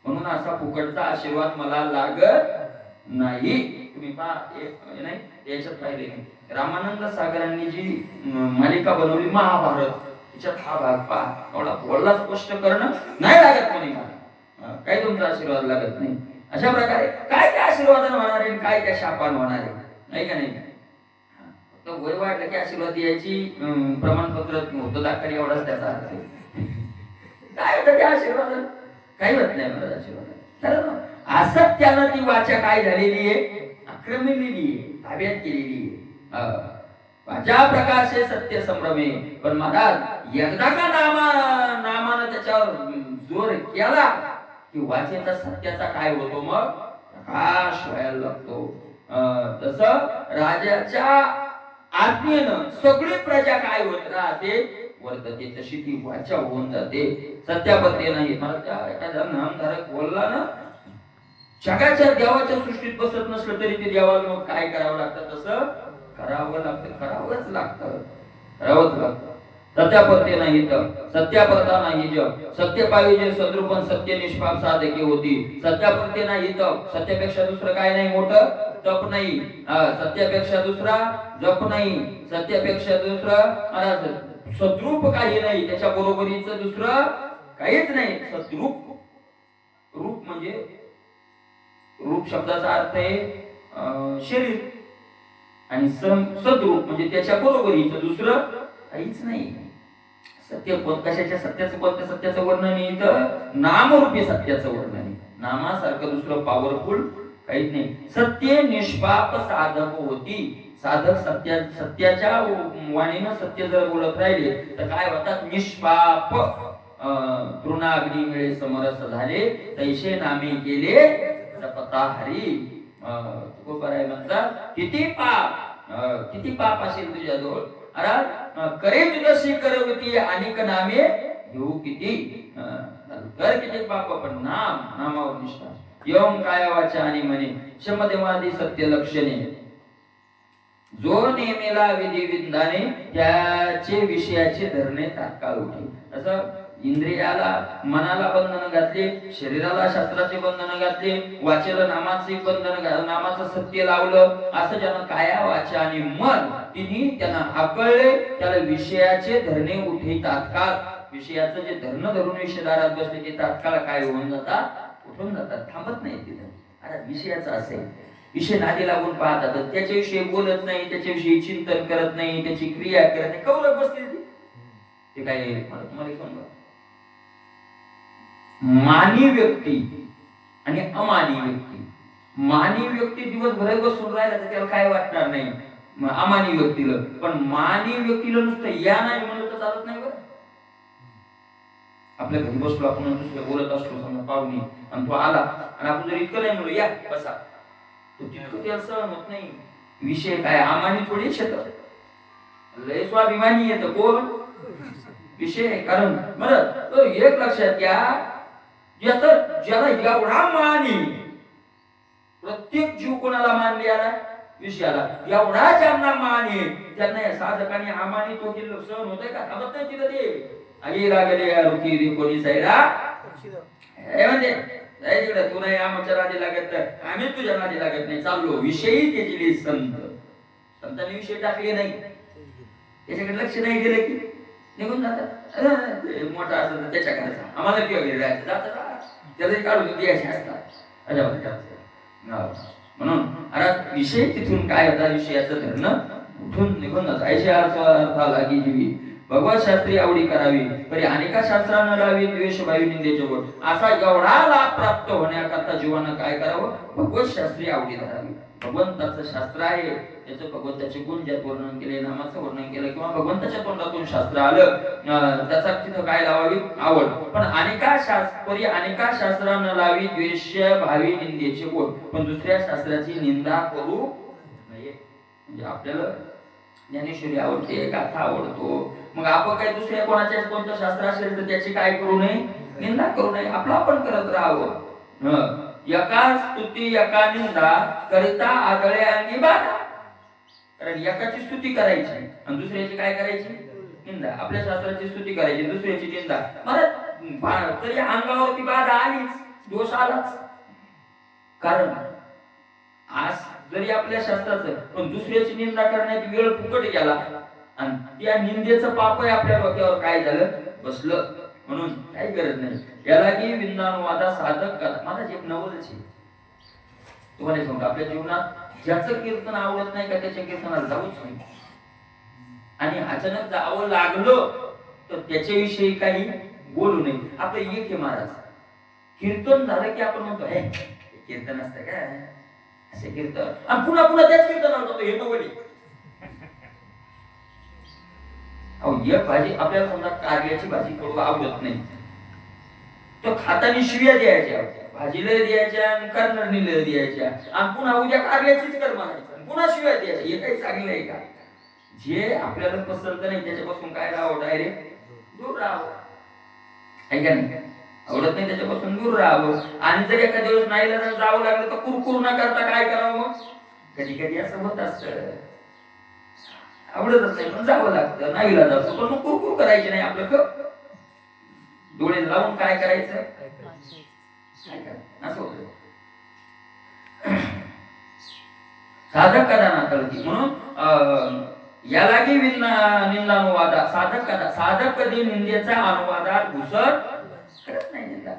म्हणून असा फुकटचा आशीर्वाद मला लागत नाही. तुम्ही पहा नाही याच्यात पाहिले नाही, रामानंद सागरांनी जी मालिका बनवली महाभारत, त्याच्यात हा भाग पहा, एवढा बोलला स्पष्ट करणं नाही लागत म्हणे मला, काही तुमचा आशीर्वाद लागत नाही. अशा प्रकारे काय त्या आशीर्वादानं होणार आहे, काय त्या शापान होणार आहे, नाही का नाही? वय वाढलं की आशीर्वाद द्यायची प्रमाणपत्र होतं दाखल, एवढाच त्याचा अर्थ आहे. काय होतं त्या आशीर्वादानं? काही होत नाही मला आशीर्वाद. असत्यानं ती वाचा काय झालेली आहे, आक्रमलेली आहे, ताब्यात केलेली आहे. वाचा प्रकाशे सत्य संभ्रमे. पण महाराज एकदा का नामानं त्याच्यावर जोर केला की वाचेचा सत्याचा काय होतो, मग प्रकाश व्हायला लागतो. तसं राजाच्या आज्ञेनं सगळी प्रजा काय होत राहते, वर्तते, तशी ती वाचा होऊन जाते. सत्यापत्य नाही. मला त्या एखाद्या नामधारक बोलला ना, जगाच्या देवाच्या सृष्टीत बसत नसलं तरी ते देवाला मग काय करावं लागतं, तसं करावं लागतं. सत्यापत्य नाही तर सत्यापरता नाही जग. सत्य पाहिजे सद्रूपण सत्य निष्पाप साधके होती. सत्यापत्य नाही तर सत्यापेक्षा दुसरं काय नाही मोठं, तप नाही. सत्यापेक्षा दुसरा जप नाही. सत्यापेक्षा दुसरं सद्रूप काही नाही, त्याच्या बरोबरीचं दुसरं काहीच नाही. सद्रूप, रूप म्हणजे रूप शब्दाचा अर्थ आहे शरीर, आणि सद्रूप म्हणजे त्याच्या बरोबरीचं दुसरं काहीच नाही. सत्य कशाच्या सत्याचं, कोणत्या सत्याचं वर्णन आहे इथं? नामरूपी सत्याचं वर्णन आहे. नामासारखं दुसरं पॉवरफुल काहीच नाही. सत्य निष्पाप साधक होती. साधक सत्याच्या वाणीनं सत्य जर बोलत राहिले तर काय होतात, निष्पाप. तृणाग्नी मिळे समरस झाले, तैसे नामे गेले जपता हरी. म्हणतात किती पाप असेल तुझ्याजवळ, अरे करे तुझ्याशी करवती अनेक नामे घेऊ किती. कर किती पाप, पण नामावर निष्ठा. यम काय वाचा आणि म्हणे शमदेवादी सत्य लक्षणे. जो नेमेला विधी विधाने त्याचे विषयाचे धरणे तात्काळ उठे. असं इंद्रियाला मनाला बंधन घातले, शरीराला शास्त्राचे बंधन घातले, वाचेला नामाचे बंधन, नामाचं सत्य लावलं. असं ज्यानं काया वाचा आणि मन तिन्ही त्यांना आकळले, त्याला विषयाचे धरणे उठे तात्काळ. विषयाचं जे धरण धरून विषयदारात बसले ते तात्काळ काय होऊन जातात, उठून जातात, थांबत नाही तिथं. आता विषयाचं असेल, विषय नादी लागून पाहतात, त्याच्याविषयी बोलत नाही, त्याच्याविषयी चिंतन करत नाही, त्याची क्रिया करत नाही, कौलक बसते ते काय. मला समजा मानी व्यक्ती आणि अमानी व्यक्ती. मानी व्यक्ती दिवसभर बसून राहिला तर त्याला काय वाटणार नाही अमानी व्यक्तीला, पण मानी व्यक्तीला नुसतं या नाही म्हणलं तर चालत नाही. बरं, आपल्या घरी बसलो आपण, दुसऱ्या बोलत असलो समजा पाहुणे, आणि तो आला आणि आपण जर इतकं नाही म्हणलो या बसा, तो तितकं त्याला सहन होत नाही. विषय काय अमानी थोडीच येतं, लय स्वाभिमानी येतं. कोण विषय? कारण बरं एक लक्षात घ्या, ज्याला एवढा मानी, प्रत्येक जीव कोणाला मानले आला विषयाला, एवढा ज्यांना माने त्यांना या साधकाने अमानी तो किल्लो सहन होतंय का? थांबत नाही तिथं ते. आगी लागले रुकी रे कोणी साईडा हे म्हणजे तिकडे तू नाही आमच्या नादी लागत तर आम्ही तुझ्या नादी लागत नाही, चाललो. विषयी त्याची संतांनी विषय टाकले नाही, त्याच्याकडे लक्ष नाही गेलं की निघून जातात. मोठा असं तर त्याच्याकडे आम्हाला किंवा गेले जातात, त्याला काढून द्यायचे असतात. म्हणून अरे विषय तिथून काय होता, विषयाचं धरणं उठून निघून जात. ऐशा अर्थ लागी जीवी भगवत शास्त्री आवडी करावी, तरी अनेका शास्त्रांना लावी द्वेष वायू निंदेचे बोल. असा एवढा लाभ प्राप्त होण्याकरता जीवानं काय करावं, भगवत शास्त्री आवडी धरावी. भगवंताचं शास्त्र आहे, त्याचं भगवंताचे गुण ज्यात वर्णन केले, नामाचं वर्णन केलं, किंवा भगवंताच्या तोंडातून शास्त्र आलं, त्याचा तिथं काय लावावी, आवड. पण अनेका शास्त्रांना लावी द्वेष भावी निंदेचे बोल, पण दुसऱ्या शास्त्राची निंदा करू नये. म्हणजे आपल्याला ज्ञानेश्वरी आवडते, गाथा आवडतो, मग आपण काय दुसऱ्या कोणतं शास्त्र असेल तर त्याची काय करू नये, निंदा करू नये, आपलं आपण करत राहावं. एका स्तुती एका निंदा करिता आदळे अंगी बाधा. कारण एकाची स्तुती करायची आणि दुसऱ्याची काय करायची? निंदा. आपल्या शास्त्राची स्तुती करायची, दुसऱ्याची निंदा. मला तरी अंगावरती बाधा आलीच, दोष आलाच. कारण आज जरी आपल्या शास्त्राचं पण दुसऱ्याची निंदा करण्याची वेळ फुकट गेला आणि त्या निंदेचं पाप आपल्या डोक्यावर काय झालं? बसलं. म्हणून काही गरज नाही. याला की विंदानुवादा साधक करा. माझा एक नवलच आहे तुम्हाला सांगतो. आपल्या जीवनात ज्याचं कीर्तन आवडत नाही का त्याच्या कीर्तनाला जाऊच नाही. आणि अचानक जावं लागलं तर त्याच्याविषयी काही बोलू नये. आपलं एक आहे महाराज, कीर्तन झालं की आपण म्हणतो हे कीर्तन असतं काय असे कीर्तन, आणि पुन्हा पुन्हा त्याच कीर्तनावर जातो. हे नवली एक भाजी आपल्याला समजा कारल्याची भाजी करू आवडत नाही तर खातानी शिव्या द्यायच्या, भाजीला द्यायच्या, कर्नडनीला द्यायच्या, आणि पुन्हा उद्या कारल्याचीच कर म्हणायचं, पुन्हा शिव्या द्यायच्या. हे काही चांगलं आहे का? जे आपल्याला पसंत नाही त्याच्यापासून काय राहावं? डायरेक्ट दूर राहावं. आहे का नाही? आवडत नाही त्याच्यापासून दूर राहावं. आणि जर एका दिवस नाहीला जर जावं लागलं तर कुरकुर न करता काय करावं? मग कधी कधी असं होत असतं, आवडतच नाही पण जावं लागतं, नाहीला जातो पण मग कुरकुर करायची नाही. आपलं डोळे लावून काय करायचं? असं होतं. साधक कदा ना तळती. म्हणून याला की निंदानुवादा साधक कदा. साधक कधी निंदेचा अनुवादात घुसत करत नाही. निंदा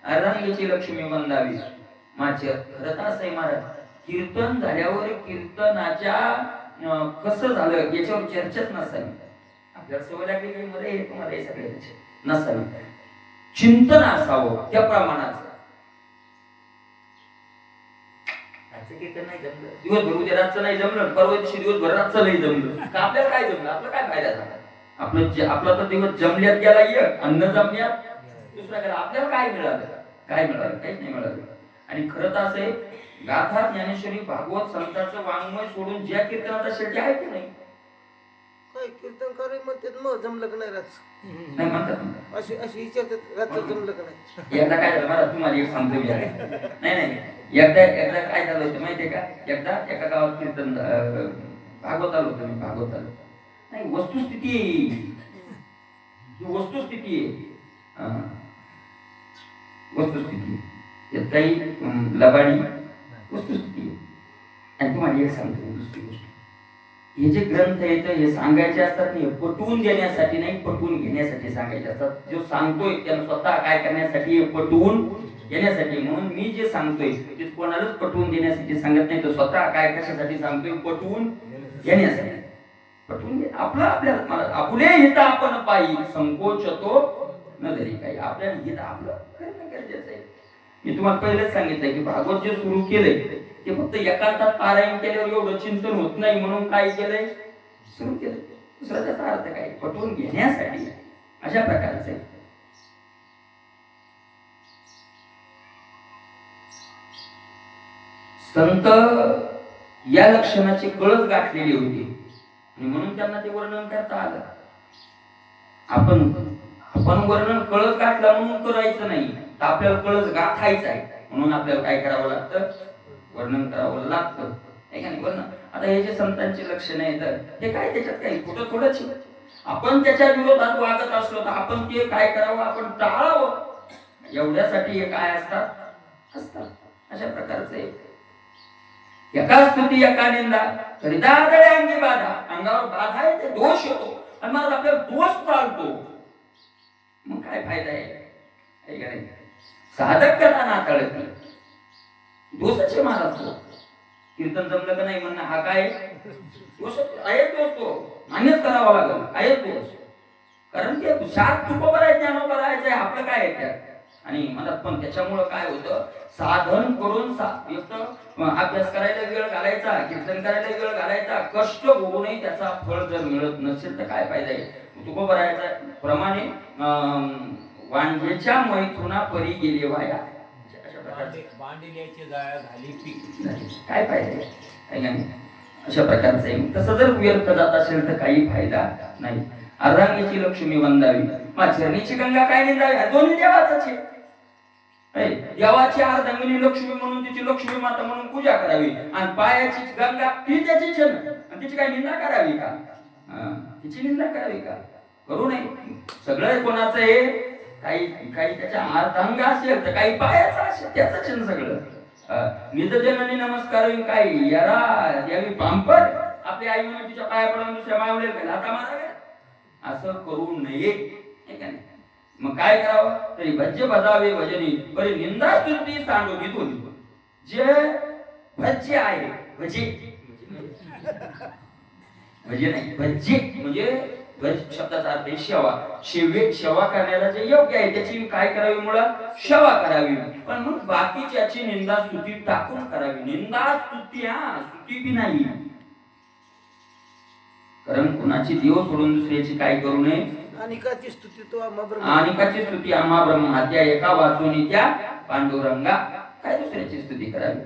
अर्धांगीची लक्ष्मी वंदावी माझे. खरं तर असं महाराज, कीर्तन झाल्यावर कीर्तनाच्या कसं झालं याच्यावर चर्चाच नसावी. आपल्याला सवय लागली मध्ये हे तुम्हाला हे सगळे नसावी. चिंतन असावं त्या प्रमाणाचं. नाही जमलं दिवसभर, उद्या रातचं नाही जमलं, परवा दिवशी दिवसभर रातचं नाही जमलं का आपल्याला काय जमलं? आपलं काय फायदा झाला? आपला तर दिवस जमल्यात गेला एक, अन्न जमल्यात दुसरा गेला. आपल्याला काय मिळालं? काय मिळालं? काहीच नाही मिळालं. आणि खरं तर असं आहे, गाथा ज्ञानेश्वरी भागवत संतांचं वाङ्मय सोडून ज्या कीर्तनाचा शेवटी आहे की नाही, काय कीर्तन करे म्हणतात मग जमलं का नाही रात नाही म्हणतात अशी अशी विचारतात रात्र जमलं का नाही. एकदा काय झालं मला तुम्हाला एक सांगतो मी. नाही एकदा काय झालं होतं माहितीये का? एकदा एका गावात कीर्तन भागवत आलो होतो मी. भागवत आलो नाही, वस्तुस्थिती ही वस्तुस्थिती आहे. वस्तुस्थिती यात काही लबाडी वस्तुस्थिती आहे. आणि तुम्हाला एक सांगतो दुसरी गोष्ट, हे जे ग्रंथ आहेत हे सांगायचे असतात नाही, पटवून देण्यासाठी नाही, पटवून घेण्यासाठी सांगायचे असतात. जो सांगतोय त्यानं स्वतः काय करण्यासाठी? पटवून घेण्यासाठी. म्हणून मी जे सांगतोय ते कोणालाच पटवून देण्यासाठी सांगत नाही, तर स्वतः काय कशासाठी सांगतोय? पटवून घेण्यासाठी. पटवून घे आपलं. आपल्याला मला आपले हित आपण पायी संकोचतो न तरी काही. आपल्याला हित आपलं करणं गरजेचं आहे. मी तुम्हाला पहिलेच सांगितलंय की भागवत जे सुरू केलंय ते फक्त एकांतात पारायण केल्यावर एवढं चिंतन होत नाही म्हणून काय केलंय? सुरू केलं. दुसरा त्याचा अर्थ काय? पटवून घेण्यासाठी. अशा प्रकारचं आहे. संत या लक्षणाची कळस गाठलेली होती आणि म्हणून त्यांना ते वर्णन करता आलं. आपण वर्णन कळस गाठला म्हणून करायचं नाही, तर आपल्याला कळस गाठायचा आहे म्हणून आपल्याला काय करावं लागतं? वर्णन करावं लागतं. वर्णन. आता हे जे संतांचे लक्षण आहेत ते काय, त्याच्यात काही कुठं थोडंच आपण त्याच्या विरोधात वागत असलो तर आपण ते काय करावं? आपण टाळावं. एवढ्यासाठी हे काय असतात? अशा प्रकारचे एका स्तुती एका निंदा करिता आदळे अंगी बाधा. अंगावर बाधा आहे ते दोष येतो आणि मग आपल्याला दोष चालतो, मग काय फायदा आहे? साधक कथा नाताळती दोषाचे महाराज. कीर्तन जमलं का नाही म्हणणं हा काय दोष आहे? दोष तो मान्यच करावा लागेल. आहे दोष. कारण ते शास्त्र तुकोबर आहे, ज्ञानोबर आहे, आपलं काय आहे त्यात. आणि म्हणतात पण त्याच्यामुळं काय होतं? साधन करून अभ्यास करायला वेळ घालायचा, कीर्तन करायला वेळ घालायचा, कष्ट होऊनही त्याचा फळ जर मिळत नसेल तर काय फायदा आहे? तुकोबरायचा प्रमाणे वांग्याच्या मैथुना परी गेले वाया. काय फायदा आहे? अशा प्रकारचं आहे. तसं जर व्यर्थ जात असेल तर काही फायदा नाही. अर्धांगीची लक्ष्मी वंदावी, मग चरणीची गंगा काय निंदावी? दोन्ही देवाच आहे. देवाची अर्धांगिनी लक्ष्मी म्हणून तिची लक्ष्मी माता म्हणून पूजा करावी, आणि पायाची गंगा ती त्याचीच आहे ना, आणि तिची काय निंदा करावी का? तिची निंदा करावी का? करू नये. सगळं कोणाचं आहे? काही काही त्याच्या अर्धांग असेल तर काही पायाचा असेल, त्याच आहे सगळं. निजजननी नमस्कार काय यारा द्यावी पांपर, आपली आई म्हणून तिच्या पाया पडून दुसऱ्या मावलेल काय लाथा माराव्या, असं करू नये. हे का नाही? मग काय करावं? तरी भज्य भजावे भजनी बरी निंदा स्तुती सांडोगी दोन्ही. जे भज्य आहे, भजे भजे नाही, भज्य म्हणजे भज शब्दाचा अर्थ आहे सेवा. सेवा करण्याला जे योग्य आहे त्याची काय करावी? मुळात सेवा करावी. पण मग बाकीच्याची निंदा स्तुती टाकून करावी. निंदा स्तुती स्तुती बी नाही. कारण कुणाची देव सोडून दुसऱ्याची काय करू नये. अनिकाची स्तुती तो आम्हा ब्रह्म, अनिकाची स्तुती आम्हा ब्रह्म, त्या एका वाचून त्या पांडुरंगा काय दुसऱ्याची स्तुती करावी?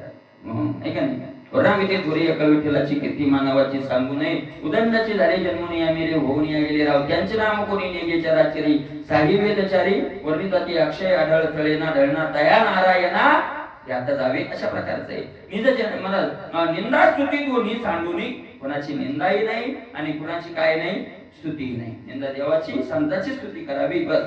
आहे का नाही? वर्णामिते थोरी एका विठ्ठलाची कीर्ती मानवाची सांगू नये. उदंडाची झाले जन्मून या मेरे होऊन या गेले राव, त्यांचे नाम कोणी नेगेच्या राचरी साही वेदचारी वर्णिताती अक्षय आढळ थळेना ढळना तया नारायणा यात जावे. अशा प्रकारचं आहे. निज मला निंदा स्तुती दोन्ही सांगू नये. कोणाची निंदाही नाही आणि कुणाची काय नाही, स्तुतीही नाही. निंदा देवाची, संताची स्तुती करावी बस.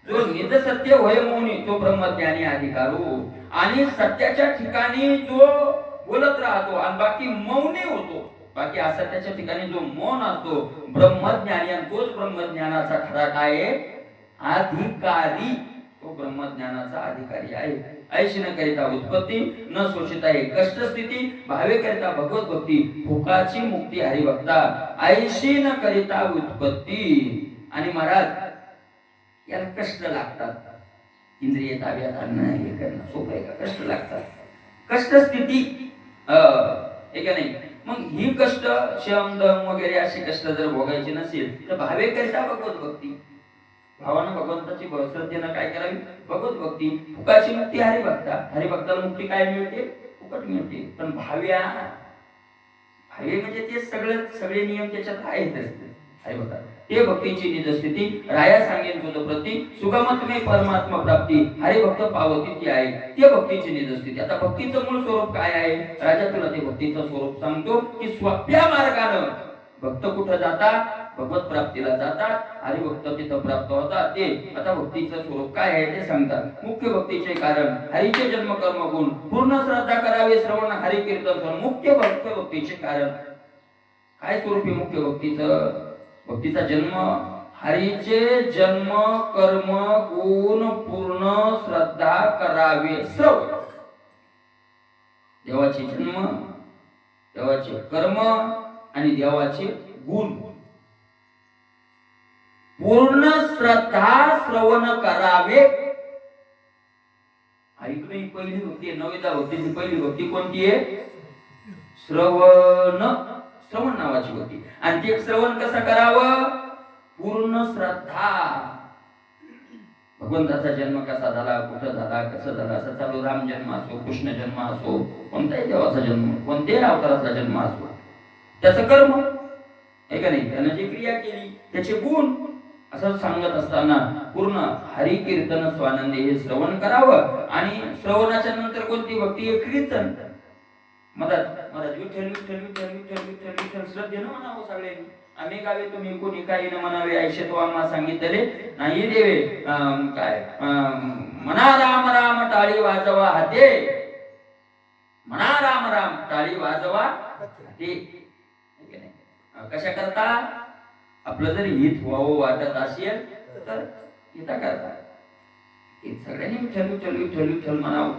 जो निज सत्य होय मौनी तो ब्रह्मज्ञानी अधिकारू, आणि सत्याच्या ठिकाणी जो बोलत राहतो आणि बाकी मौनी होतो, बाकी असत्याच्या ठिकाणी जो मौन असतो ब्रह्मज्ञानी, आणि तोच ब्रह्मज्ञानाचा खरा काय आहे? अधिकारी. तो ब्रह्मज्ञानाचा अधिकारी आहे. ऐशी न करिता उत्पत्ती न शोषिता हे कष्ट स्थिती, भावे करिता भगवत भक्ती भूकाची मुक्ती हरिभक्ता. ऐशी न करिता उत्पत्ती. आणि महाराज याला कष्ट लागतात. इंद्रिय ताब्यात आणणं हे करणं सोपं आहे का? कष्ट लागतात. कष्ट स्थिती हे का नाही? मग ही कष्ट शम दम वगैरे अशी कष्ट जर भोगायची नसेल तर भावे करिता भगवत भक्ती, भावानं भगवंताची श्रद्धेनं काय करावी? भगवत भक्ती. फुकाची मुक्ती हरिभक्ता. हरिभक्ताला मुक्ती काय मिळते? फुकट मिळते. पण भाव्या भावे म्हणजे ते सगळे नियम त्याच्यात आहेतच. हरिभक्ता ते भक्तीची निजस्थिती. राया सांगेन तुझ प्रती सुगमत्मे परमात्मा प्राप्ती, हरिभक्त पावती ती आहे. ते भक्तीची निजस्थिती. आता भक्तीचं मूळ स्वरूप काय आहे? राजा तुला ते भक्तीचं स्वरूप सांगतो की सोप्या मार्गानं भक्त कुठं जातात? भगवत प्राप्तीला जातात. हरिभक्त तिथं प्राप्त होतात. ते आता भक्तीचं स्वरूप काय आहे ते सांगतात. मुख्य भक्तीचे कारण हरीचे जन्म कर्म गुण, पूर्ण श्रद्धा करावे श्रवण हरि कीर्तन. मुख्य भक्तीचे कारण काय स्वरूप आहे मुख्य भक्तीचं? भक्तीचा जन्म हरीचे जन्म कर्म गुण पूर्ण श्रद्धा करावे श्रवण. देवाचे जन्म, देवाचे कर्म आणि देवाचे गुण पूर्ण श्रद्धा श्रवण करावे. ऐकणे ही पहिली भक्ती आहे. नवविधा भक्तीची पहिली भक्ती कोणती आहे? श्रवण. श्रवण नावाची होती. आणि ते श्रवण कसं करावं? पूर्ण श्रद्धा. भगवंताचा जन्म कसा झाला, कुठं झाला, कसं झाला, असं चालू. राम जन्म असो, कृष्ण जन्म असो, कोणत्याही देवाचा जन्म, कोणत्याही अवताराचा जन्म असो, त्याचं कर्म आहे का नाही, त्यानं जी क्रिया केली त्याचे गुण, असं सांगत असताना पूर्ण हरि कीर्तन स्वानंदी हे श्रवण करावं. आणि श्रवणाच्या नंतर कोणती भक्ती आहे? कीर्तन. विठ्ठल विठ्ठल विठ्ठल विठ्ठल विठ्ठल विठ्ठल श्रद्धेनं म्हणावं सगळ्यांनी. आम्ही गावे तुम्ही कोणी काही न म्हणावे ऐशे तो आम्हा सांगितले नाही देवे. काय म्हणा राम राम टाळी वाजवा हाते, म्हणा राम राम टाळी वाजवा हाते. कशा करता? आपलं जर हित व्हावं वाटत असेल तर हिता करता सगळ्यांनी विठ्ठल विठ्ठल विठ्ठल विठ्ठल म्हणावं.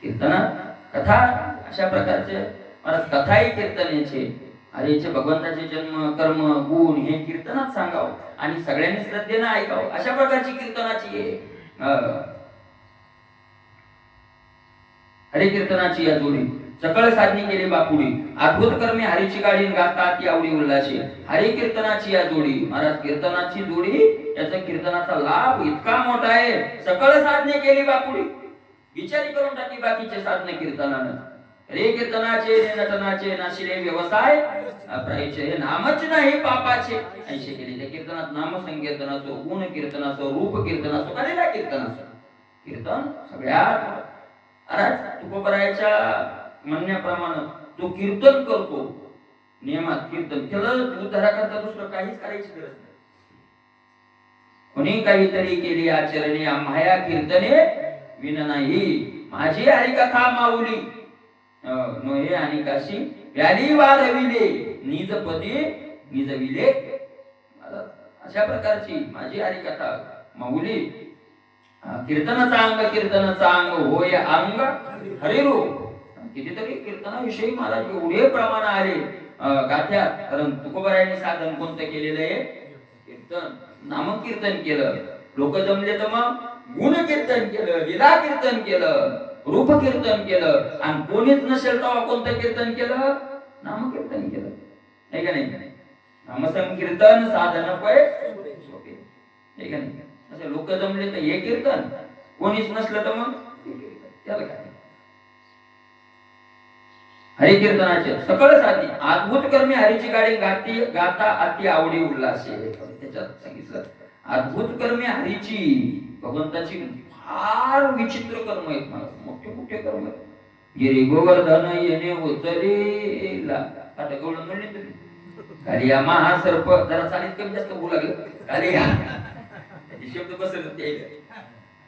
कीर्तनात कथा अशा प्रकारचे महाराज कथाही कीर्तनाचे, हरीचे भगवंताचे जन्म कर्म गुण हे कीर्तनात सांगावं आणि सगळ्यांनी श्रद्धेनं ऐकावं. अशा प्रकारची कीर्तनाची हरी कीर्तनाची या जोडी सकळ साधनी केली बापुडी, अद्भुत कर्मे हरीची गाडी गातात ती आवडी उल्हाशी. हरी कीर्तनाची या जोडी महाराज कीर्तनाची जोडी, याचा कीर्तनाचा लाभ इतका मोठा आहे. सकळ साधने केली बापुडी, विचारी करून टाकी बाकीचे साधने कीर्तनानं. रे कीर्तनाचे नटनाचे नाशिले व्यवसाय प्रायचे नामच नाही पापाचे ऐसे केले. त्या कीर्तनात नाम संकीर्तन असो, गुण कीर्तन असो, रूप कीर्तन असो, कलेला कीर्तन असो, कीर्तन सगळ्यात तुकोबरायाच्या म्हणण्याप्रमाणे जो कीर्तन करतो नियमात कीर्तन केलं उद्धाराकरता दुसरं काहीच करायची गरज नाही. कोणी काहीतरी केली आचरणे आम्हाया कीर्तने विन नाही. माझी हरिकथा माऊली नोहे आणि काशी व्याली वाढविले निजपदी निजविले. अशा प्रकारची माझी हरिकथा माऊली. कीर्तनाचा अंग होय अंग हरिरूप. कितीतरी कीर्तनाविषयी मला एवढे प्रमाण आले गाथ्यात. कारण तुकोबरायांनी साधन कोणतं केलेलं आहे? कीर्तन. नामकीर्तन केलं. लोक जमले तर मग गुण कीर्तन केलं, लीला कीर्तन केलं, रूप कीर्तन केलं. आणि कोणीच नसेल तेव्हा कोणतं कीर्तन केलं? नामकीर्तन केलं. आहे का नाही? नामसंकीर्तन साधन पै सोपे. आहे का नाही? असे लोक जमले तर हे कीर्तन, कोणीच नसलं तर मग त्याला काय? हरि कीर्तनाचे सकळ साधी अद्भुत कर्मे हरीची गाडी गाता अति आवडी उल्हासे. त्याच्यात सांगितलं अद्भुत कर्मे हरीची, भगवंताची फार विचित्र कर्म आहेत. मला मोठे मोठे कर्म आहेत. गिरी गोवर्धन येणे उतरेला आता गवळण म्हणले तुम्ही कालिया महासर्प. जरा चालीत कमी जास्त बोलू लागलं. कालिया शब्द बसत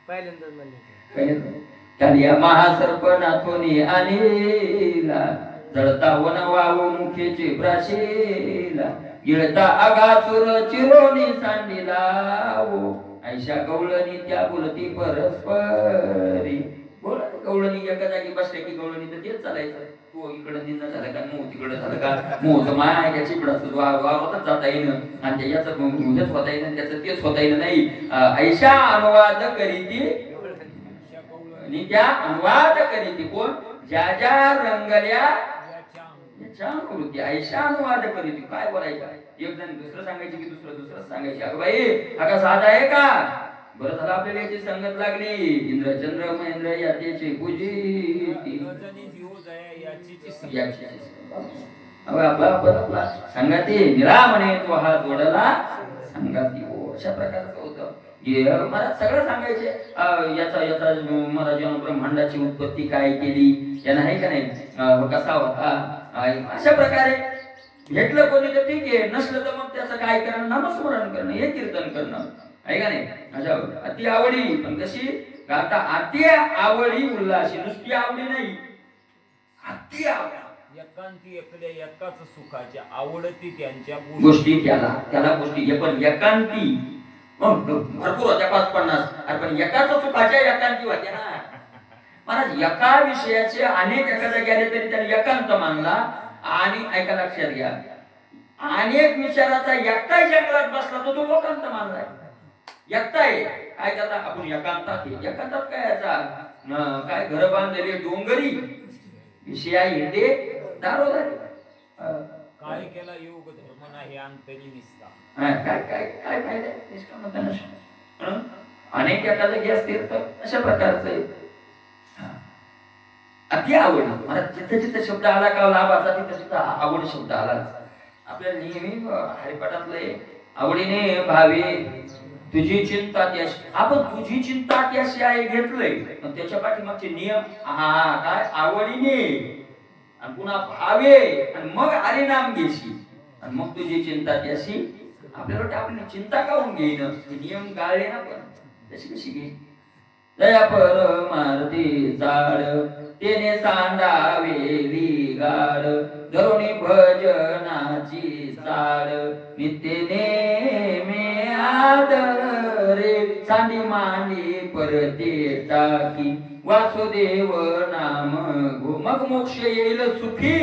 पहिल्यांदाच म्हणले. कालिया महासर्प नाथोनी आणेला जळता वन वाव मुखेचे प्राशेला गिळता आगासुर चिरोनी सांडीला ऐशा गवळणी त्या बोलती परस्परी. बोला गवळणी एका जागी बसल्या की गवळणी तर तेच चालायचं. तू इकडं निंदा झालं का, मोह तिकडं झालं का, मोह तर माय या चिपडाच वावरतच जाता येणं आणि याचं हेच होता येणं त्याचं तेच होता येणं नाही. ऐशा अनुवाद करीती आणि त्या अनुवाद करीती कोण? ज्या ज्या रंगल्या वृत्ती. ऐशा अनुवाद करीती. काय बोलायचं? एक जण दुसरं सांगायचे की दुसरं सांगायचे. अगं बाई हा का साधा आहे का? बरं झालं आपल्याला याची संगत लागली. इंद्र चंद्र महेंद्र याची पूजी आपला संगाती निरा म्हणे तो हा जोडला संगाती. हो अशा प्रकारचं होतं. मला सगळं सांगायचे. याचा मला जेव्हा ब्रह्मांडाची उत्पत्ती काय केली यानं आहे का नाही, कसा होता. अशा प्रकारे भेटलं कोणी तर ठीक आहे, नसलं तर मग त्याचं काय करणं? नामस्मरण करणं, हे कीर्तन करणं. आहे का नाही? अशा अति आवडी. पण कशी गाता अति आवडी उल्हाशी. नुसती आवडी नाही, अति आवडी. एकांती आपल्या एकाच सुखाच्या आवडती त्यांच्या गोष्टी त्याला गोष्टी. पण एकांती भरपूर होत्या 5-50. पण एकाच सुखाच्या एकांती होत्या ना. महाराज एका विषयाचे अनेक एका जागी आले तरी त्याने एकांत मानला. आणि ऐका लक्षात घ्या, अनेक विचाराचा एकटा जंगलात बसला तो लोकांत मानलाय. एकटा आहे काय करता आपण एकांतात. एकांतात काय याचा काय घर बांधलेले डोंगरी विषया हिंडे दारोदारी. काय केला योग धर्म नाही अंतरी निसता. काय काय काय फायदा निष्काम. अनेक एका जागी असतील तर अशा प्रकारचं अति आवड. मला जिथं जिथं शब्द आला का लाभाचा तिथं तिथं आवड शब्द आला. आपल्याला नेहमी हरिपाठातलं आवडीने भावे तुझी चिंता त्याशी. आपण तुझी चिंता त्याशी आहे घेतलंय, पण त्याच्या पाठीमागचे नियम काय आवडीने आणि पुन्हा भावे आणि मग हरिनाम घेशी आणि मग तुझी चिंता त्याशी. आपल्याला वाटतं आपली चिंता काऊन घेईन, नियम गाळले ना. पण त्याची कशी घेईन? दया परमार्थी जाड तेने सांडावेली गाड धरुणी भजनाची चाड नित्य नेमे आदरे सांडी मांडी परते टाकी वासुदेव नाम गो मग मोक्ष येईल सुखी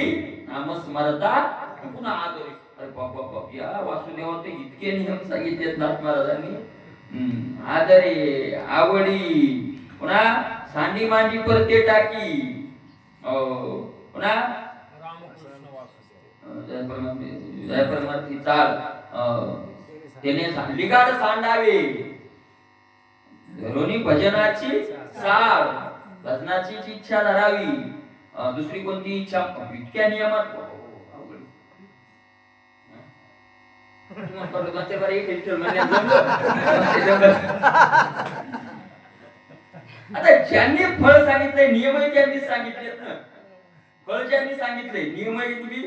नाम स्मरता पुन्हा आदरे. अरे बाप या वासुदेवात इतके नियम सांगितलेत नाथ महाराजांनी. आदरे आवडी पुन्हा सांडी मांडी परते टाकी पुन्हा जय परमार्थी चाल त्याने लिगाड सांडावे धरुणी भजनाची सार भजनाची इच्छा धरावी दुसरी कोणती इच्छा इतक्या नियमात आता ज्यांनी फळ सांगितलंय नियमही त्यांनी सांगितले ना, फळ ज्यांनी सांगितलंय नियमही तुम्ही,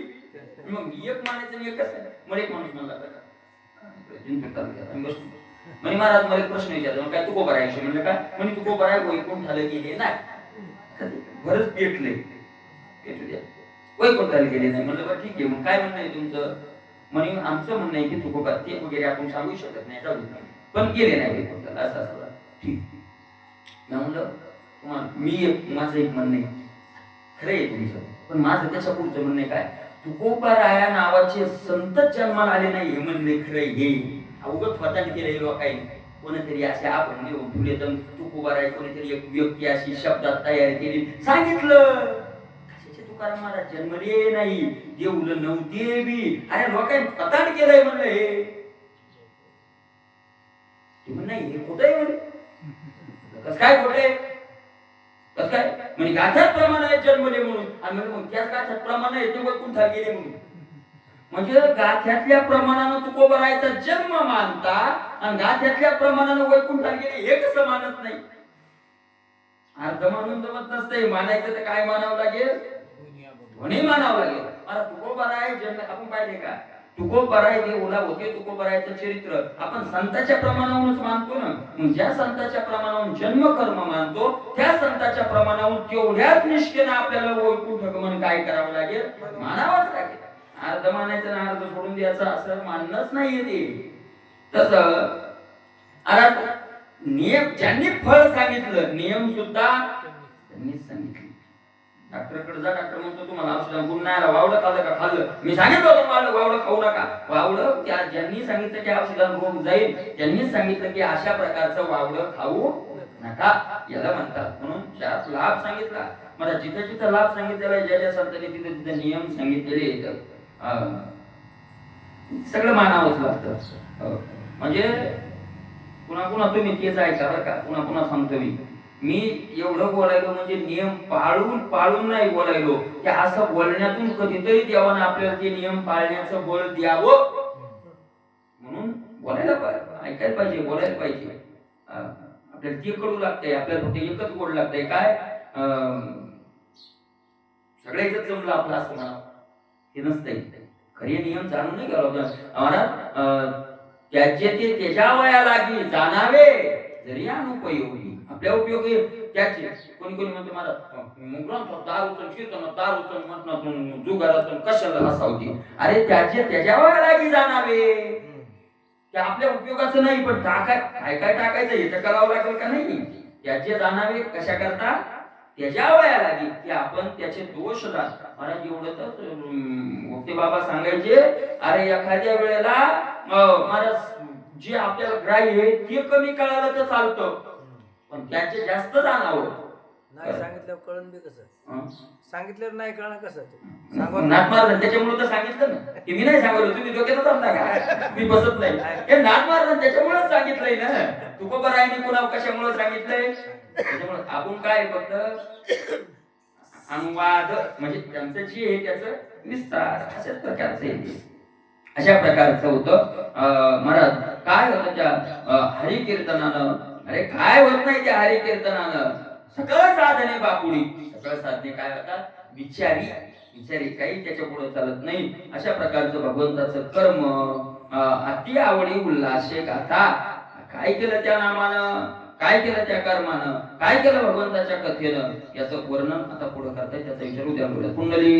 मग एक मानायचं आणि एकच मला एक माणूस म्हणला म्हणे महाराज मला एक प्रश्न विचारला काय तुकोबा राहायचे म्हणलं काय म्हणे तुकोबा राय वैकुंठाला गेले नाही बरंच पेटले पेटू द्या वैकुंठाला गेले नाही म्हणलं बरं ठीक आहे मग काय म्हणणं आहे तुमचं म्हणे आमचं म्हणणं आहे की तुकोबा ते वगैरे आपण सांगू शकत नाही जाऊ दे पण गेले नाही वैकुंठाला असं असं ठीक मी म्हणलं तुम्हाला माझं एक म्हणणं आहे खरं आहे तुमचं पण माझं त्याच्या पुढचं म्हणणं आहे काय तुकोबा राया नावाचे संतच जन्माला आले नाही हे म्हणले खरं हे अवघड फटाण केले लोकांनी कोणीतरी असे आपण घेऊन फुले तर तुकोबा राय कोणीतरी एक व्यक्ती अशी शब्दात तयार केली सांगितलं कशाचे तुकाराम महाराज जन्मले नाही देऊलं नव्हते बी अरे लोकांनी फटाण केलंय म्हणलं हे म्हणणं हे खोटं आहे म्हणे कस काय खोटे कस काय म्हणजे गाथ्यात प्रमाणे जन्मले म्हणून आणि मग त्याच गाथ्यात प्रमाणे ते वैकुंठाला गेले म्हणून म्हणजे गाथ्यातल्या प्रमाणानं तुकोबा रायचा जन्म मानता आणि गाथ्यातल्या प्रमाणानं वैकुंठाला गेले हे कसं मानत नाही अर्ध मानून जमत नसतंय मानायचं तर काय मानावं लागेल दोन्ही मानावं लागेल मला तुकोबा राय जन्म आपण पाहिले का तुकोबा राय देऊला होते तुकोबा रायचं चरित्र आपण संतांच्या प्रमाणावरूनच मानतो ना मग ज्या संतांच्या प्रमाणावरून जन्म कर्म मानतो त्या संतांच्या प्रमाणावरून तेवढ्याच निष्ठेनं आपल्याला वैकुंठ गमन काय करावं लागेल मानावंच लागेल अर्ध मानायचं आणि अर्ध सोडून द्यायचं असं मानणंच नाहीये ते तसं आता नियम ज्यांनी फळ सांगितलं नियम सुद्धा त्यांनीच सांगितले डॉक्टरकडे जा डॉक्टर म्हणतो तुम्हाला औषध गुण नाही आला वावडं खाल्लं का खाल्लं मी सांगितलं होतं वावडं खाऊ नका वावडं त्या ज्यांनी सांगितलं की औषधानं रोग जाईल त्यांनीच सांगितलं की अशा प्रकारचं वावडं खाऊ नका याला म्हणतात म्हणून त्यात लाभ सांगितला मला जिथं जिथं लाभ सांगितलेला ज्या ज्या संतांनी तिथे तिथे नियम सांगितलेले सगळं मानावंच लागतं म्हणजे पुन्हा पुन्हा तुम्ही तेच ऐका बरं का पुन्हा पुन्हा सांगतो मी एवढं बोलायलो म्हणजे नियम पाळून नाही बोलायलो की असं बोलण्यातून कधीतरी देवानं आपल्याला ते नियम पाळण्याचं बळ द्यावं म्हणून बोलायला पाहिजे ऐकायला पाहिजे बोलायला पाहिजे आपल्याला ते कळू लागतंय आपल्याला फक्त एकच गोड लागतंय काय सगळ्याच जमलं आपलं असं म्हणा हे नसतंय खरे नियम जाणून नाही गेलो त्याचे ते त्याच्या वया लागी जाणावे जरी अनुपयोगी आपल्या उपयोगी त्याचे कोणी कोणी म्हणते मला दार उचल कीर्तन दार उचल म्हटलं जुगारातून कशाला असावती अरे त्याचे त्याच्या वया लागी जाणावे ते आपल्या उपयोगाचं नाही पण काय काय टाकायचं हे तर करावं लागेल का नाही त्याचे जाणावे कशा करता त्याच्या वया लागी की आपण त्याचे दोष महाराज एवढं तर मुक्ती बाबा सांगायचे अरे एखाद्या वेळेला महाराज जे आपल्याला ग्राह्य आहे ते कमी कळालं तर चालतं पण त्याचे जास्त जाणावं नाही सांगितल्यावर कळण बी कसं सांगितल्यावर नाही कळणार कसं नाथ महाराज त्याच्यामुळे तर सांगितलं ना की मी नाही सांगलो तुम्ही डोक्यात जमता का मी बसत नाही हे नाथ महाराज त्याच्यामुळेच सांगितलंय ना तुकोबा रायने कोणा कशामुळे सांगितलंय त्याच्यामुळे आपण काय फक्त अनुवाद म्हणजे त्यांचं जे आहे त्याचं विस्तार अशाच प्रकारचं आहे अशा प्रकारचं होतं महाराज काय होतं त्या हरिकीर्तनानं अरे काय होत नाही त्या हरिकीर्तनानं सकळ साधने बापुडी सकळ साधने काय होतात विचारी काही त्याच्या पुढे चालत नाही अशा प्रकारचं भगवंताचं कर्म अति आवडी उल्हासे गाथा काय केलं त्या नामानं काय केलं त्या कर्मानं काय केलं भगवंताच्या कथेनं याचं वर्णन आता पुढे करताय त्याचा विचार उद्या कुंडली